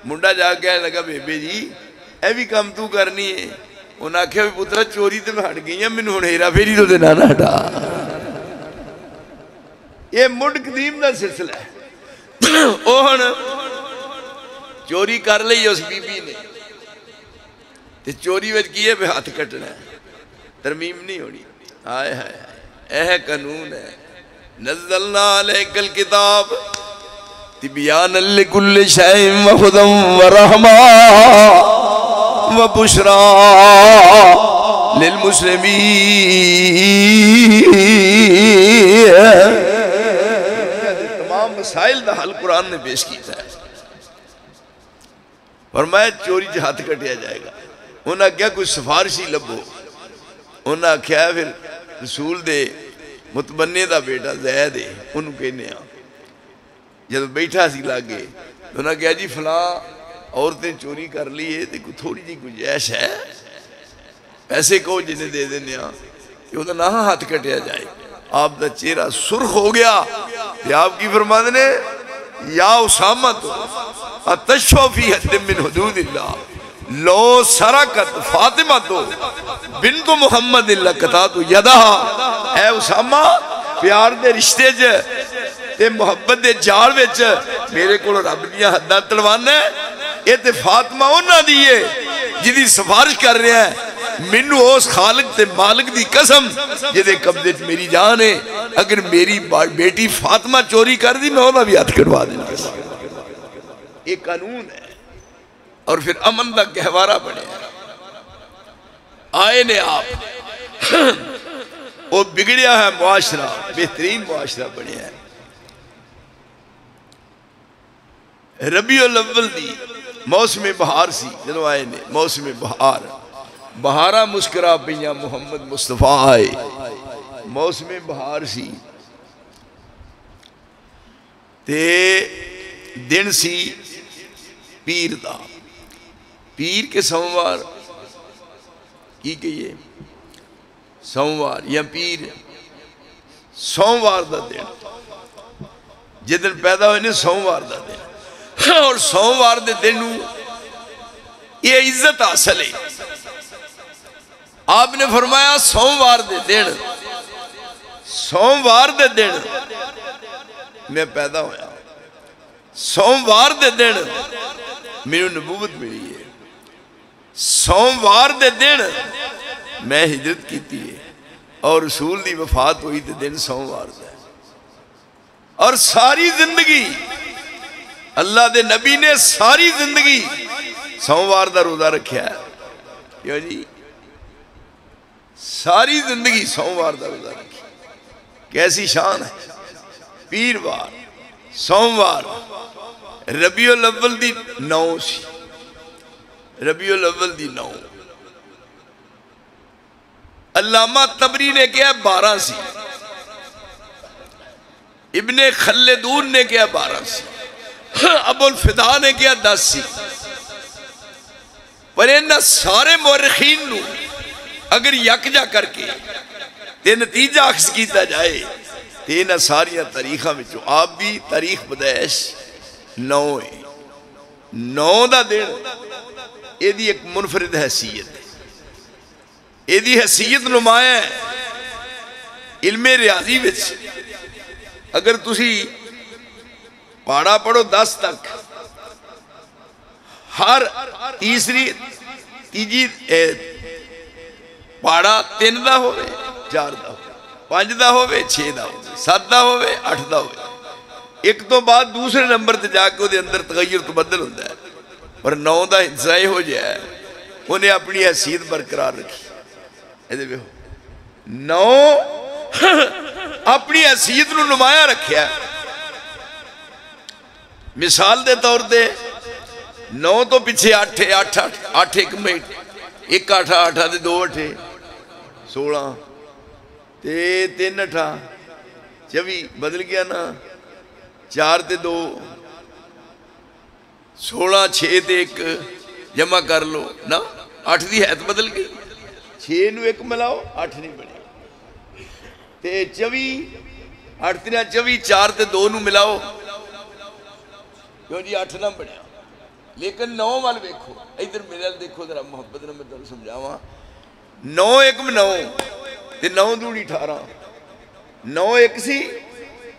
منڈا جا کہنے لگا بیبے جی اے بھی کام تو کرنی ہے انہاں کہا بھی پترہ چوری تے میں ہٹ گئی ہیں میں نے ہیرا پھیری تو دینا نہ ہٹا یہ مڈ قدیم کا سلسلہ ہے وہ ہن چوری کر لی اس بی بی نے تے چوری وچ کیے پہ ہاتھ کٹنا ہے ترمیم نہیں ہونی آئے ہائے اے قانون ہے نزلنا علیک الکتاب تبیانا لکل شیء وہدی ورحمہ وبشرى للمسلمین تمام مسائل دا حل قرآن نے پیش کیتا ہے فرمایا چوری سے ہاتھ کٹیا جائے گا انہاں کیا کوئی سفارشی لبو انہاں کیا پھر رسول دے متبنے دا بیٹا زید ہے انہوں کہنے آ جب بیٹھا سی لاگے انہاں کیا جی فلاں عورتیں چوری کر لیے تو تھوڑی جی گنجائش ہے پیسے کو جنہیں دے دینے آ کہ وہ نہ ہاتھ کٹیا جائے آپ دا چہرہ سرخ ہو گیا کہ آپ کی فرمانے نے یا اسامہ تو اتشو فی حد من حدود اللہ لو سرکت فاطمہ تو بنت محمد اللہ کتا تو یدہ اے اسامہ پیار دے رشتے جے تے محبت دے جار وچ میرے کو رب دیا حداں تلوانا ہے یہ تے فاطمہ انہاں دیئے جدی سفارش کر رہے ہیں منو اس خالق تے مالک دی قسم جدے قبضے میری جان ہے اگر میری بیٹی فاطمہ چوری کر دی میں انہاں بھی ہاتھ کٹوا دینا یہ قانون ہے اور پھر امن دا گہوارہ بنے آئے نے آپ وہ بگڑیا ہے معاشرہ بہترین معاشرہ بنے ہے ربیع الاول دی موسم بہار سی جنہوں آئے نے موسم بہار بہارہ مسکرا پیاں محمد مصطفیٰ آئے موسم بہار سی تے دن سی پیر دا پیر کے سوموار کی کہیے سوموار یا پیر سوموار دا دن جدن پیدا ہوئے نے سوموار دا دن اور سوموار دے دنوں یہ عزت حاصل ہے آپ نے فرمایا سوموار دے دن میں پیدا ہویا سوموار دے دن میرے نبوت ملی ہے سوموار دے دن میں ہجرت کیتی ہے اور رسول دی وفات ہوئی دے دن سوموار دے اور ساری زندگی اللہ دے نبی نے ساری زندگی سوموار دا روزہ رکھیا ہے کیوں جی ساری زندگی سوموار دا روزہ رکھیا کیسی شان ہے پیروار سوموار ربیع الاول دی 9 سی ربیع الاول دی 9 علامہ طبری نے کیا 12 سی ابن خلدون نے کیا 12 سی ابو الفدا نے کیا 10 سی پر انہا سارے مورخین نو اگر یکجا کر کے تے نتیجہ اخذ کیتا جائے تے انہا ساریاں تاریخاں میں جو آپ بھی تاریخ بدائش 9 ہے 9 دا دن یہ دی ایک منفرد حیثیت ہے یہ دی حیثیت نمایاں ہے علم ریاضی وچ اگر تسی پاڑا پڑھو 10 تک ہر تیجی پاڑا 3 دا ہوئے 4 دا ہوئے 5 دا ہوئے 6 دا ہوئے 7 دا ہوئے 8 دا ہوئے ایک تو بعد دوسرے نمبر تے جا کے وہ دے اندر تغیر تبدل ہوتا ہے پر 9 دا انسائی ہو جائے انہیں اپنی حیثیت برقرار رکھی 9 اپنی حیثیت نو نمایاں رکھیا مثال دے طور دے 9 تو پیچھے 8 ایک منٹ 1 8 دے 2 8 16 تے 3 8 24 بدل گیا نا 4 تے 2 16 6 تے 1 جمع کر لو نا 8 دی حیث بدل گئی 6 نو 1 ملاؤ 8 نہیں بنے تے 24 8 تے 24 4 تے 2 نو ملاؤ کیوں جی 8 نہ بڑھیا لیکن 9 وال بیکھو ادھر میرے دیکھو ذرا محبت نے میں تمہیں سمجھاواں 9 1 9 تے 9 2 18 9 1 سی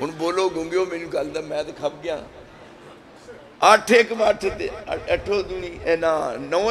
ਹੁਣ ਬੋਲੋ ਗੁੰਗਿਓ ਮੈਨੂੰ ਗੱਲ ਦਾ ਮੈਂ ਤੇ ਖੱਪ ਗਿਆ 8 1 8 ਤੇ 8 ਦੂਣੀ ਇਹ ਨਾ 9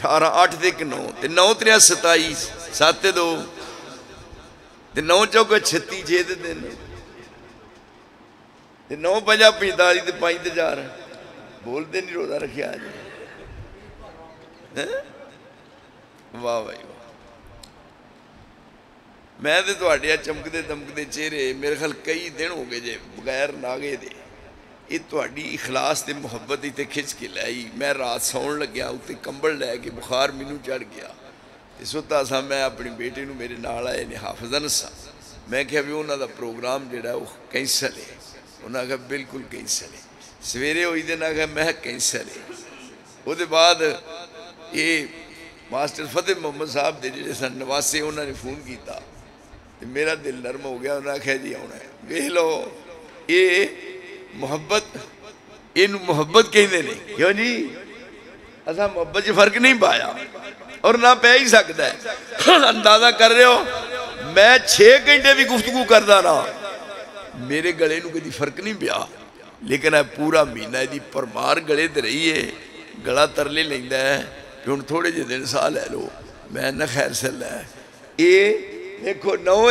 18 8 ਤੇ 1 9 ਤੇ 9 3 27 7 ਤੇ 2 ਤੇ 9 ਚੌਕੇ 36 6 ਤੇ 3 ਤੇ 9 5 45 ਤੇ 5 ਤੇ 4 ਬੋਲਦੇ ਨਹੀਂ ਰੋਜ਼ਾ ਰੱਖਿਆ ਅੱਜ ਵਾਹ ਭਾਈ ਮੈਂ ਤੇ ਤੁਹਾਡੇ ਚਮਕਦੇ ਦਮਕਦੇ ਚਿਹਰੇ ਮੇਰੇ ਖਿਆਲ ਕਈ ਦਿਨ ਹੋ ਗਏ ਜੇ ਬਗੈਰ ਨਾਗੇ ਦੇ ਇਹ ਤੁਹਾਡੀ ਇਖਲਾਸ ਤੇ ਮੁਹੱਬਤ ਹੀ ਤੇ ਖਿੱਚ ਕੇ ਲਾਈ ਮੈਂ ਰਾਤ ਸੌਣ ਲੱਗਿਆ ਉੱਤੇ ਕੰਬਲ ਲੈ ਕੇ ਬੁਖਾਰ ਮੈਨੂੰ ਚੜ ਗਿਆ ਤੇ ਸੁੱਤਾ ਸਾਂ ਮੈਂ ਆਪਣੀ ਬੇਟੇ ਨੂੰ ਮੇਰੇ ਨਾਲ ਆਏ ਨੇ ਹਾਫਿਜ਼ਨ ਸਾਂ ਮੈਂ ਕਿਹਾ ਵੀ ਉਹਨਾਂ ਦਾ ਪ੍ਰੋਗਰਾਮ ਜਿਹੜਾ ਉਹ ਕੈਂਸਲ ਹੈ ਉਹਨਾਂ ਕਿਹਾ ਬਿਲਕੁਲ ਕੈਂਸਲ ਹੈ ਸਵੇਰੇ ਹੋਈ ਦੇ ਨਾ ਕਿਹਾ ਮੈਂ ਕੈਂਸਲ ਹੈ ਉਹਦੇ ਬਾਅਦ ਇਹ ਮਾਸਟਰ ਫਤਿਹ ਮੁਹੰਮਦ ਸਾਹਿਬ ਦੇ ਜਿਹੜੇ ਸਨ ਨਵਾਸੇ ਉਹਨਾਂ ਨੇ ਫੋਨ ਕੀਤਾ ਤੇ ਮੇਰਾ ਦਿਲ ਨਰਮ ਹੋ ਗਿਆ ਉਹਨਾਂ ਆਖਿਆ ਜੀ ਆਉਣਾ ਹੈ ਵੇਖ ਲਓ ਇਹ ਮੁਹੱਬਤ ਇਹਨੂੰ ਮੁਹੱਬਤ ਕਹਿੰਦੇ ਨੇ ਕਿਉਂ ਜੀ ਅਸਾਂ ਮੁਹੱਬਤ 'ਚ ਫਰਕ ਨਹੀਂ ਪਾਇਆ ਔਰ ਨਾ ਪੈ ਹੀ ਸਕਦਾ ਅੰਦਾਜ਼ਾ ਕਰ ਰਹੇ ਹੋ ਮੈਂ 6 ਘੰਟੇ ਵੀ ਗੁਫ਼ਤਗੂ ਕਰਦਾ ਨਾ ਮੇਰੇ ਗਲੇ ਨੂੰ ਕਦੀ ਫਰਕ ਨਹੀਂ ਪਿਆ ਲੇਕਿਨ ਇਹ ਪੂਰਾ ਮਹੀਨਾ ਇਹਦੀ ਪਰਮਾਰ ਗਲੇ ਤੇ ਰਹੀ ਹੈ ਗਲਾ ਤਰਲੇ ਲੈਂਦਾ ਹੈ ਕਿ ਹੁਣ ਥੋੜੇ ਜਿਹੇ ਦਿਨ ਸਾਹ ਲੈ ਲਓ ਮੈਂ ਨਾ ਖੈਰ ਸੱਲਾ ਇਹ ਦੇਖੋ 9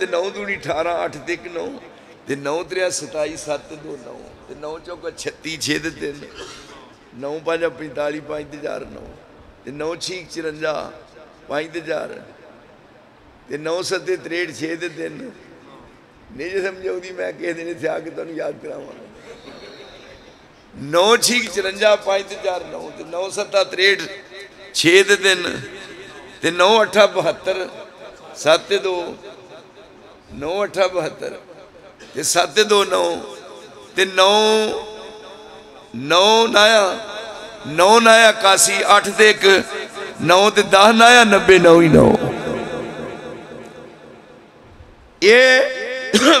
ਤੇ 9 ਦੂਣੀ 18 8 ਤੇ 1 9 ਤੇ 9 3 27 7 ਤੇ 2 9 ਤੇ 9 ਚੌਕਾ 36 6 ਤੇ 3 9 5 45 5 ਤੇ 4 9 ਤੇ 9 6 54 5 ਤੇ 4 ਤੇ 9 7 63 6 ਤੇ 3 ਨਹੀਂ ਜੇ ਸਮਝਾਉਂਦੀ ਮੈਂ ਕਿਸੇ ਦਿਨ ਇੱਥੇ ਆ ਕੇ ਤੁਹਾਨੂੰ ਯਾਦ ਕਰਾਵਾਂਗਾ 9 6 54 5 ਤੇ 4 9 ਤੇ 9 7 63 6 ਤੇ 3 ਤੇ 9 8 72 7 ਤੇ 2 9 8 72 ਤੇ 7 ਤੇ 2 9 ਤੇ 9 9 ਨਾਇਆ 9 ਨਾਇਆ 81 8 ਤੇ 1 9 ਤੇ 10 ਨਾਇਆ 90 9 ਹੀ 9 ਇਹ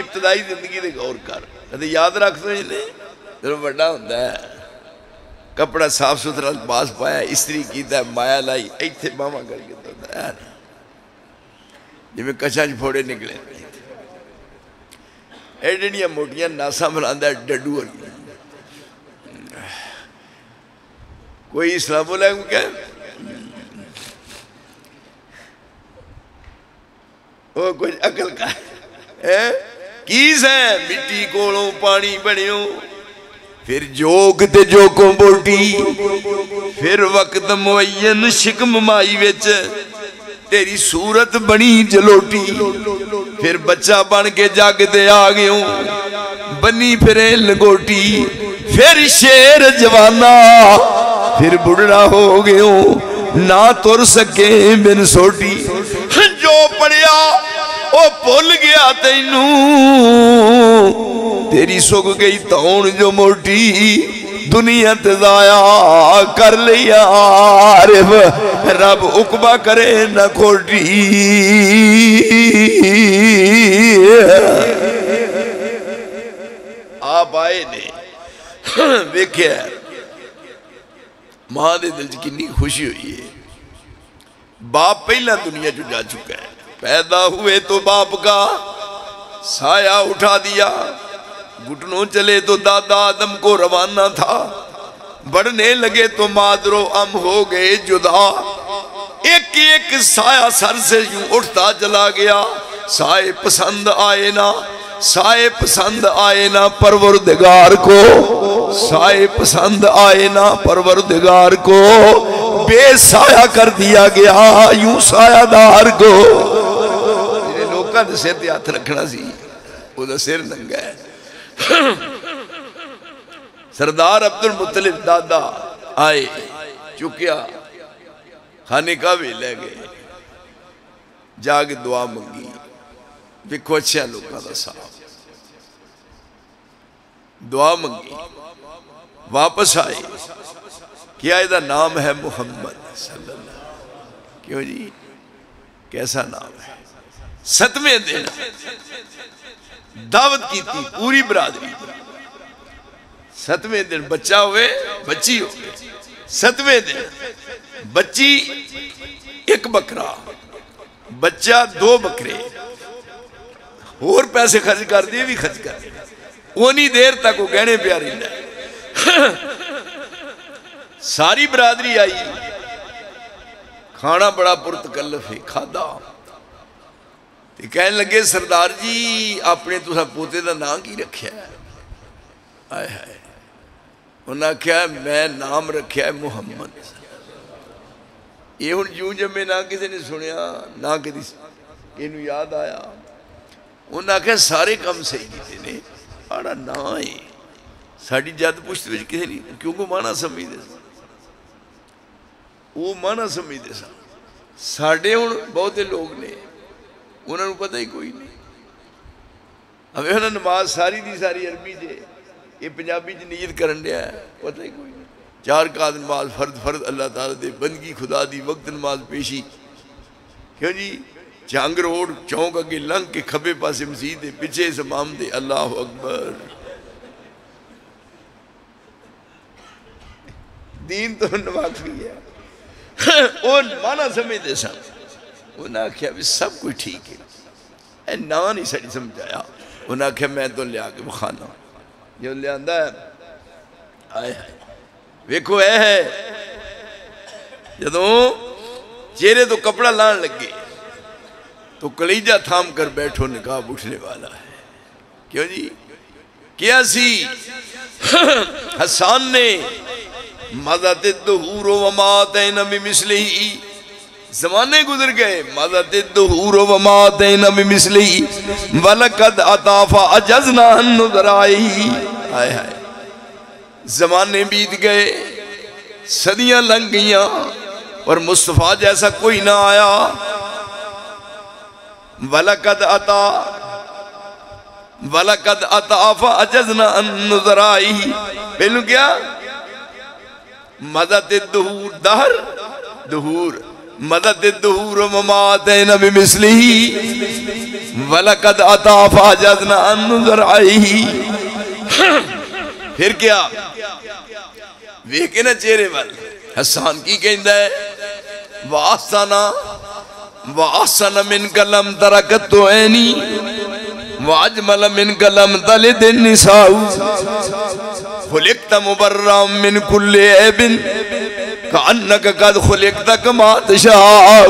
ابتدائی زندگی دے غور کر کدے یاد رکھ دو جنہیں جب بڑا ہوتا ہے کپڑا صاف ستھرا لباس پایا استری کیتا ہے مایا لائی ایتھے ماما کر کے ہوتا ہے جی میں کچھا پھوڑے نکلے ایڈنیاں موٹیاں ناسا ملاندہ ہے ڈڈو اور کوئی اسلام علیکم کہے وہ کچھ عقل کا ہے کیس ہے مٹی کوڑوں پانی بڑیوں پھر جوگ تے جوکوں بوٹی پھر وقت معین شکم مائی ویچ تیری صورت بنی جلوٹی پھر بچہ بن کے جاگ دے آگیوں بنی پھرے لگوٹی پھر شیر جوانا پھر بڑھڑا ہو گیوں نہ تر سکے بن سوٹی جو پڑیا او پھول گیا تینوں تیری سوگ گئی تون جو موٹی دنیا تضایا کر لیا عارف رب اقبہ کرے نہ کھوٹی آپ آئے نے ویکھے ماں دے دل کنی خوشی ہوئی ہے باپ پہلا دنیا جو جا چکا ہے پیدا ہوئے تو باپ کا سایہ اٹھا دیا گھٹنوں چلے تو دادا آدم کو روانہ تھا بڑھنے لگے تو مادر و ام ہو گئے جدا ایک ایک سایہ سر سے یوں اٹھتا چلا گیا سائے پسند آئے نا سائے پسند آئے نا پروردگار کو سائے پسند آئے نا پروردگار کو بے سایہ کر دیا گیا یوں سایہ دار کو میرے لوکاں دے سر تے ہاتھ رکھنا سی وہ دا سر ننگا ہے سردار عبدالمطلب دادا آئے چکیا کھانے کا بھی لے گئے جا کے دعا منگی دیکھو اچھا لوگاں دا صاحب دعا منگی واپس آئے کیا ایدہ نام ہے محمد صلی اللہ علیہ وسلم کیوں جی کیسا نام ہے ستمے دن دعوت کی تھی پوری برادری ستمے دن بچہ ہوئے بچی ہوئے ستمے دن بچی ایک بکرا بچہ 2 بکرے اور پیسے خرچ کر دیے بھی خرچ کر دیے اونی دیر تک وہ گہنے پیاری لائے ساری برادری آئی کھانا بڑا پرتکلف ہے کھادا کہنے لگے سردار جی اپنے تو سب پوتے دا نام کی رکھیا ہے آئے ہائے انہاں کیا میں نام رکھیا ہے محمد یہ ہن جوں جب میں نہ کسی نے سنیا نہ کسی انہوں یاد آیا انہاں کہا سارے کم صحیح کیتے نے آڑا نہ آئے ساڑھی جاد پوچھتے ہوئے کسی نہیں کیوں کو مانا سمجھ دے سا وہ مانا سمجھ دے سا ساڑھے ہن بہتے لوگ نے انہوں نے پتہ ہی کوئی نہیں ہمیں انہوں نے نماز ساری دی ساری عربی دے یہ پنجابی جی نیت کرن دیا ہے پتہ ہی کوئی نہیں 4 رکعت نماز فرد اللہ تعالیٰ دے بندگی خدا دی وقت نماز پیشی کیوں جی چانگ روڈ چونک اگے لنگ کے کھبے پاسے مسجد دے پچھے امام دے اللہ اکبر دین تو نواقفی ہے اور مانا سمجھ دے سا انہاں کہا بھی سب کوئی ٹھیک ہے اے نا نہیں سڑی سمجھایا انہاں کہا میں تو لیا کے بخانا جو لیا اندہ ہے آئے آئے ویکھو اے ہے جدوں چہرے تو کپڑا لان لگے تو کلیجہ تھام کر بیٹھو نقاب اٹھنے والا ہے کیوں جی کیا سی حسان نے مدد الدہور وماتین بمثلہی زمانے گزر گئے مدد الدہور وماتین بمثلہی وَلَقَدْ عَطَافَ عَجَزْنَا النُّذْرَائِهِ آئے آئے زمانے بیت گئے صدیاں لنگ گئیاں اور مصطفیٰ جیسا کوئی نہ آیا وَلَقَدْ عَطَافَ عَجَزْنَا النُّذْرَائِهِ پہلو کیا مدد الدہور دہر دہور مدد الدہور وما آتینا بمثلہ وَلَقَدْ عَطَا فَاجَدْنَا أَن نُذَرْعَيْهِ. پھر کیا ویکھے نا چہرے وال حسان کی کہندہ ہے وَأَحْسَنَ مِنْكَ لَمْ تَرَكَتُّ عَيْنِي وَأَجْمَلَ مِنْكَ لَمْ تَلِدِ النِّسَاءُ خُلِقْتَ مُبَرًّا مِنْ كُلِّ عَيْبٍ كَأَنَّكَ قَدْ خُلِقْتَ كَمَا تَشَاءُ.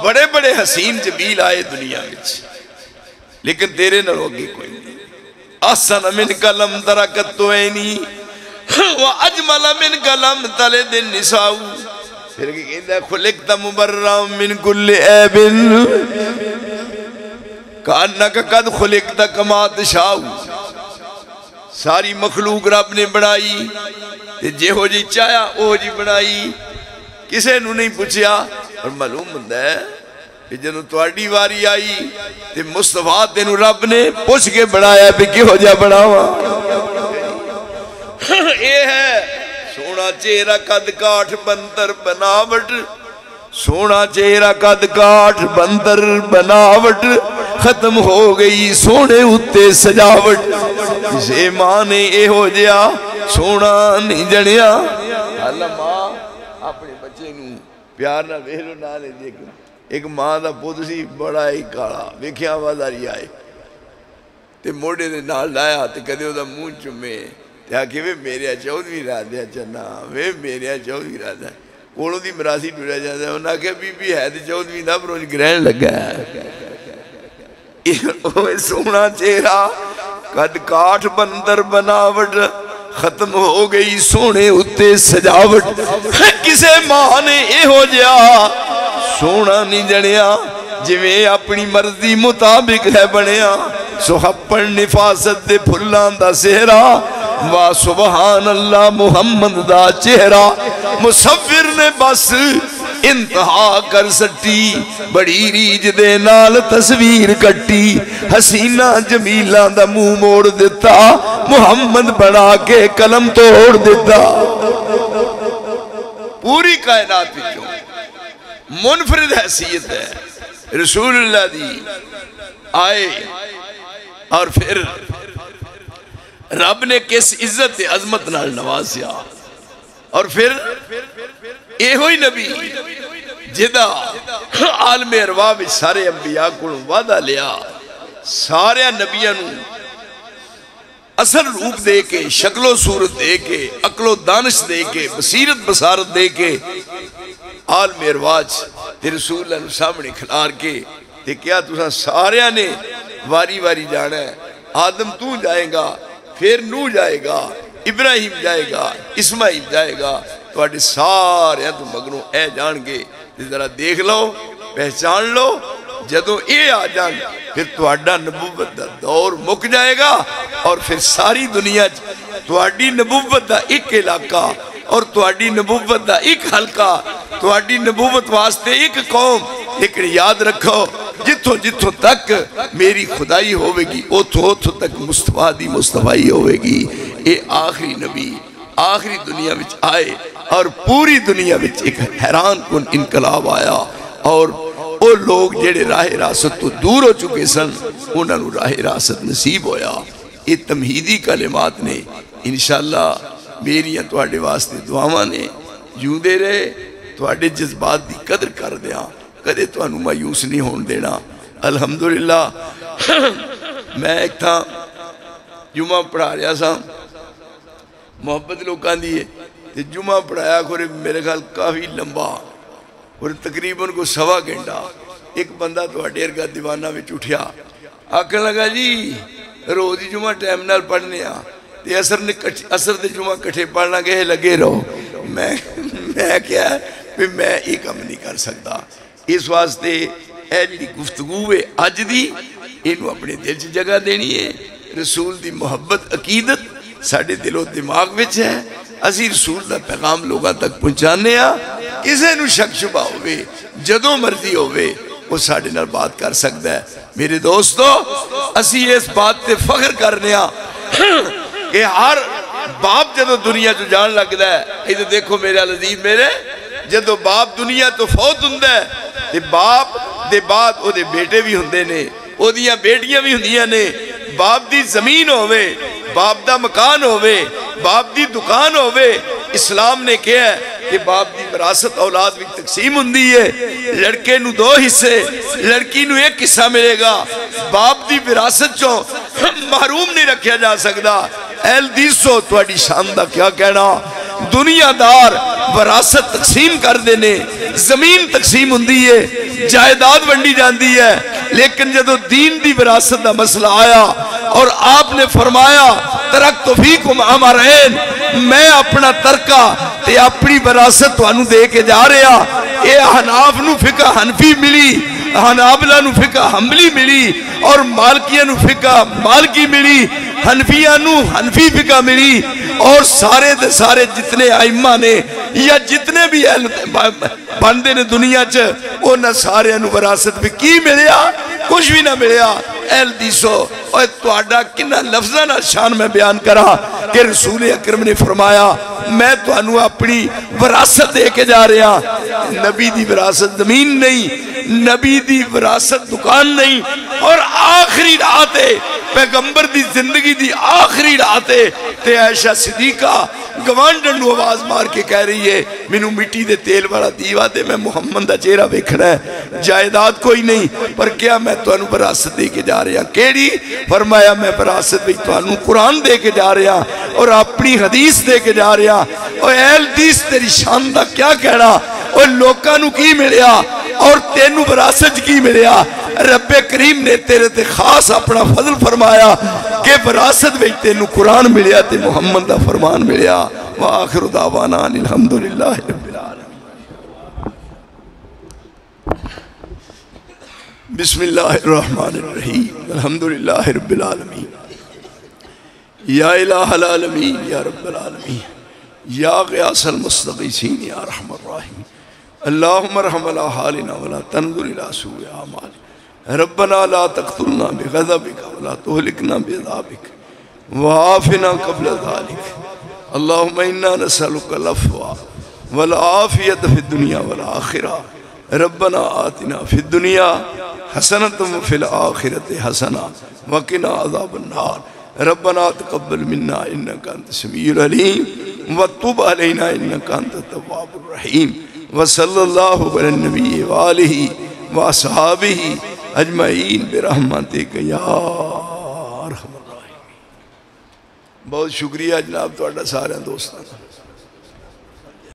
بڑے بڑے حسین جمیل آئے دنیا وچ لیکن تیرے نہ روگی کوئی نہیں. احسن منک لم ترکت عینی واجمل منک لم تلد النساء. پھر کہتا ہے خلقت مبررا من کل عیب کانک قد خلقت کما تشاء. ساری مخلوق رب نے بنائی جے ہو جی چاہیا او جی بنائی کسے نو نہیں پوچھیا. اور معلوم ہوتا ہے کہ جنہوں تواڈی واری آئی تے مصطفیٰ تینوں رب نے پوچھ کے بڑھایا بھی کی ہو جا بڑھاوا. اے ہے سونا چہرہ قد کاٹ بندر بناوٹ سونا چہرہ قد کاٹ بندر بناوٹ ختم ہو گئی سونے اتے سجاوٹ. اسے ماں نے اے ہو جیا سونا نہیں جنیا. اللہ ماں اپنے بچے نوں پیار نہ ویلو نہ لے دیکھ. ایک ماں دا پوت سی بڑا ہی کالا ویکھیا آوازاری آئے تے موڑے دے نال لایا تے کدے دا منہ چومے تے آکھے وے میرے چودھویں رات دیا چنا وے میرے چودھویں رات ہے کولوں دی مراسی ٹریا جاتا ہے. انہاں کہ بی ہے تے چودھویں دا پروج گرہن لگا ہے. سونا چہرہ قد کاٹ بندر بناوٹ ختم ہو گئی سونے اتے سجاوٹ. کسے ماں نے اے ہو جیا سونا نہیں جنیا جویں اپنی مرضی مطابق ہے بنیا. سحپن نفاست دے پھلان دا سہرا وا سبحان اللہ محمد دا چہرہ. مصور نے بس انتہا کر سٹی بڑی ریج دے نال تصویر کٹی حسینہ جمیلہ دا منہ موڑ دیتا محمد بنا کے قلم توڑ دیتا. پوری کائنات وچوں منفرد حیثیت ہے رسول اللہ دی آئے اور پھر رب نے کس عزت عظمت نال نوازیا. اور پھر اے ہوئی نبی جدہ عالم ارواح وچ سارے انبیاء کو وعدہ لیا سارے نبیاں نوں اصل روپ دے کے شکل و صورت دے کے عقل و دانش دے کے بصیرت بصارت دے کے عالم ارواح تے رسول اللہ نے سامنے کھلار کے تے کیا تساں سارے نے واری واری جانا ہے. آدم تو جائے گا پھر نوح جائے گا ابراہیم جائے گا اسماعیل جائے گا تو سارے تو مگروں اے جان کے ذرا دیکھ لو پہچان لو جدوں اے آ جان پھر تہاڈا نبوت دا دور مک جائے گا اور پھر ساری دنیا تہاڈی نبوت دا ایک علاقہ اور تہاڈی نبوت دا ایک حلقہ تہاڈی نبوت واسطے ایک قوم. لیکن یاد رکھو جتھوں جتھوں تک میری خدائی ہوئے گی اتھوں تک مصطفیٰ دی مصطفیٰ ہوئے گی. اے آخری نبی آخری دنیا وچ آئے اور پوری دنیا وچ ایک حیران کن انقلاب آیا اور وہ لوگ جڑے راہ راست تو دور ہو چکے سن انہوں نے راہ راست نصیب ہویا. یہ تمہیدی کلمات نے انشاءاللہ میری تواڈے واسطے دعاواں نے جیوندے رہے تواڈے جذبات دی قدر کر دیاں کدے تانوں مایوس نہیں ہون دینا. الحمدللہ میں ایک تھا جمعہ پڑھا رہا سا محبت لوکاں دی ہے جمعہ پڑھایا کھورے میرے خیال کافی لمبا اور تقریباً کو 1.25 گھنٹہ ایک بندہ تو ڈیر کا دیوانہ میں اٹھیا آکھنے لگا جی روزی جمعہ ٹائم نال پڑھنے تے اثر دے جمعہ کٹھے پڑھنا گئے لگے رہو. میں کیا ہے میں یہ کام نہیں کر سکتا. اس واسطے اے جی گفتگو ہے اج دی انہوں اپنے دل سے جگہ دینی ہے. رسول دی محبت عقیدت ساڑھے دل و دماغ وچ ہے اسی رسول دا پیغام لوگاں تک پہنچانے کسے نو شک شبہ ہوئے جدوں مرضی ہوئے وہ ساڑھے نال بات کر سکتا ہے. میرے دوستو اسی اس بات تے فخر کرنے کہ ہر باپ جدوں دنیا جو جان لگتا ہے ایدھے دیکھو میرے عزیز میرے جدو باپ دنیا تو فوت ہوندا ہے تے باپ دے بعد او دے بیٹے بھی ہوندے نے، او دیاں بیٹیاں بھی ہوندیاں نے، باپ دی زمین ہووے، باپ دا مکان ہووے، باپ دی دکان ہووے، اسلام نے کہا ہے کہ باپ دی وراثت اولاد بھی تقسیم ہوندی ہے، لڑکے نو 2 حصے، لڑکی نو 1 حصہ ملے گا، باپ دی وراثت چوں محروم نہیں رکھیا جا سکتا۔ اہل دیسو تواڈی شان دا کیا کہنا، دنیا دار وراثت تقسیم کر دینے، زمین تقسیم ہوندی ہے، جائیداد ونڈی جاندی ہے، لیکن جدو دین دی وراثت دا مسئلہ آیا اور آپ نے فرمایا ترکت فیکم امرین، میں اپنا ترکہ تے اپنی وراثت توانو دے کے جا رہا، اے حناف نو فقہ حنفی ملی، حنابلہ نو فقہ حنبلی ملی، اور مالکیہ نو فقہ مالکی ملی، حنفیہ نو حنفی فقہ ملی، اور سارے دے سارے جتنے ائمہ نے یا جتنے بھی بندے نے دنیا چ انہاں سارے نو وراثت بھی کی ملیا، کچھ بھی نہ ملیا۔ اہل دیسو اور تواڈا کنہ لفظاں نال شان میں بیان کرا کہ رسول اکرم نے فرمایا میں تانوں اپنی وراثت دے کے جا رہا، نبی دی وراثت زمین نہیں، نبی دی وراثت دکان نہیں، اور آخری رات پیغمبر دی زندگی دی آخری رات تے عائشہ صدیقہ گوانڈن نو آواز مار کے کہہ رہی ہے مینوں مٹی دے تیل والا دیوا دے، میں محمد دا چہرہ ویکھنا ہے، جائیداد کوئی نہیں، پر کیا میں تانوں وراثت دے کے جا رہا، کیڑی؟ فرمایا میں وراثت بھی تانوں قرآن دے کے جا رہا اور اپنی حدیث دے کے جا رہا۔ اور اہل حدیث تیری شان دا کیا کہنا، اور لوکاں نو کی ملیا اور تینوں وراثت کی ملیا؟ رب کریم نے تیرے تے خاص اپنا فضل فرمایا کہ وراثت وچ تینوں قرآن ملیا تے محمد دا فرمان ملیا۔ وآخر دعوانا الحمدللہ رب العالمین۔ بسم اللہ الرحمن الرحیم، الحمدللہ رب العالمین، یا الہ العالمین، یا رب العالمین، یا غیاث المستغیثین، یا رحم الراحمین، اللہم ارحم علی حالنا ولا تنظر الی سوء اعمالنا، ربنا لا تقتلنا بغضبک ولا تہلکنا بعذابک وعافنا قبل ذلك، اللہم انا نسألک العفو والعافیت فی الدنیا والآخرہ، ربنا آتنا فی الدنیا حسنۃ وفی الآخرۃ حسنہ وقنا عذاب النار، ربنا تقبل منا انک انت السمیع العلیم وتب علینا انک انت التواب الرحیم، وصلی اللہ علی النبی وآلہ واصحابہ اجمعین برحمتک یا ارحم الراحمین۔ بہت شکریہ جناب تہاڈا سارے دوستاں دا۔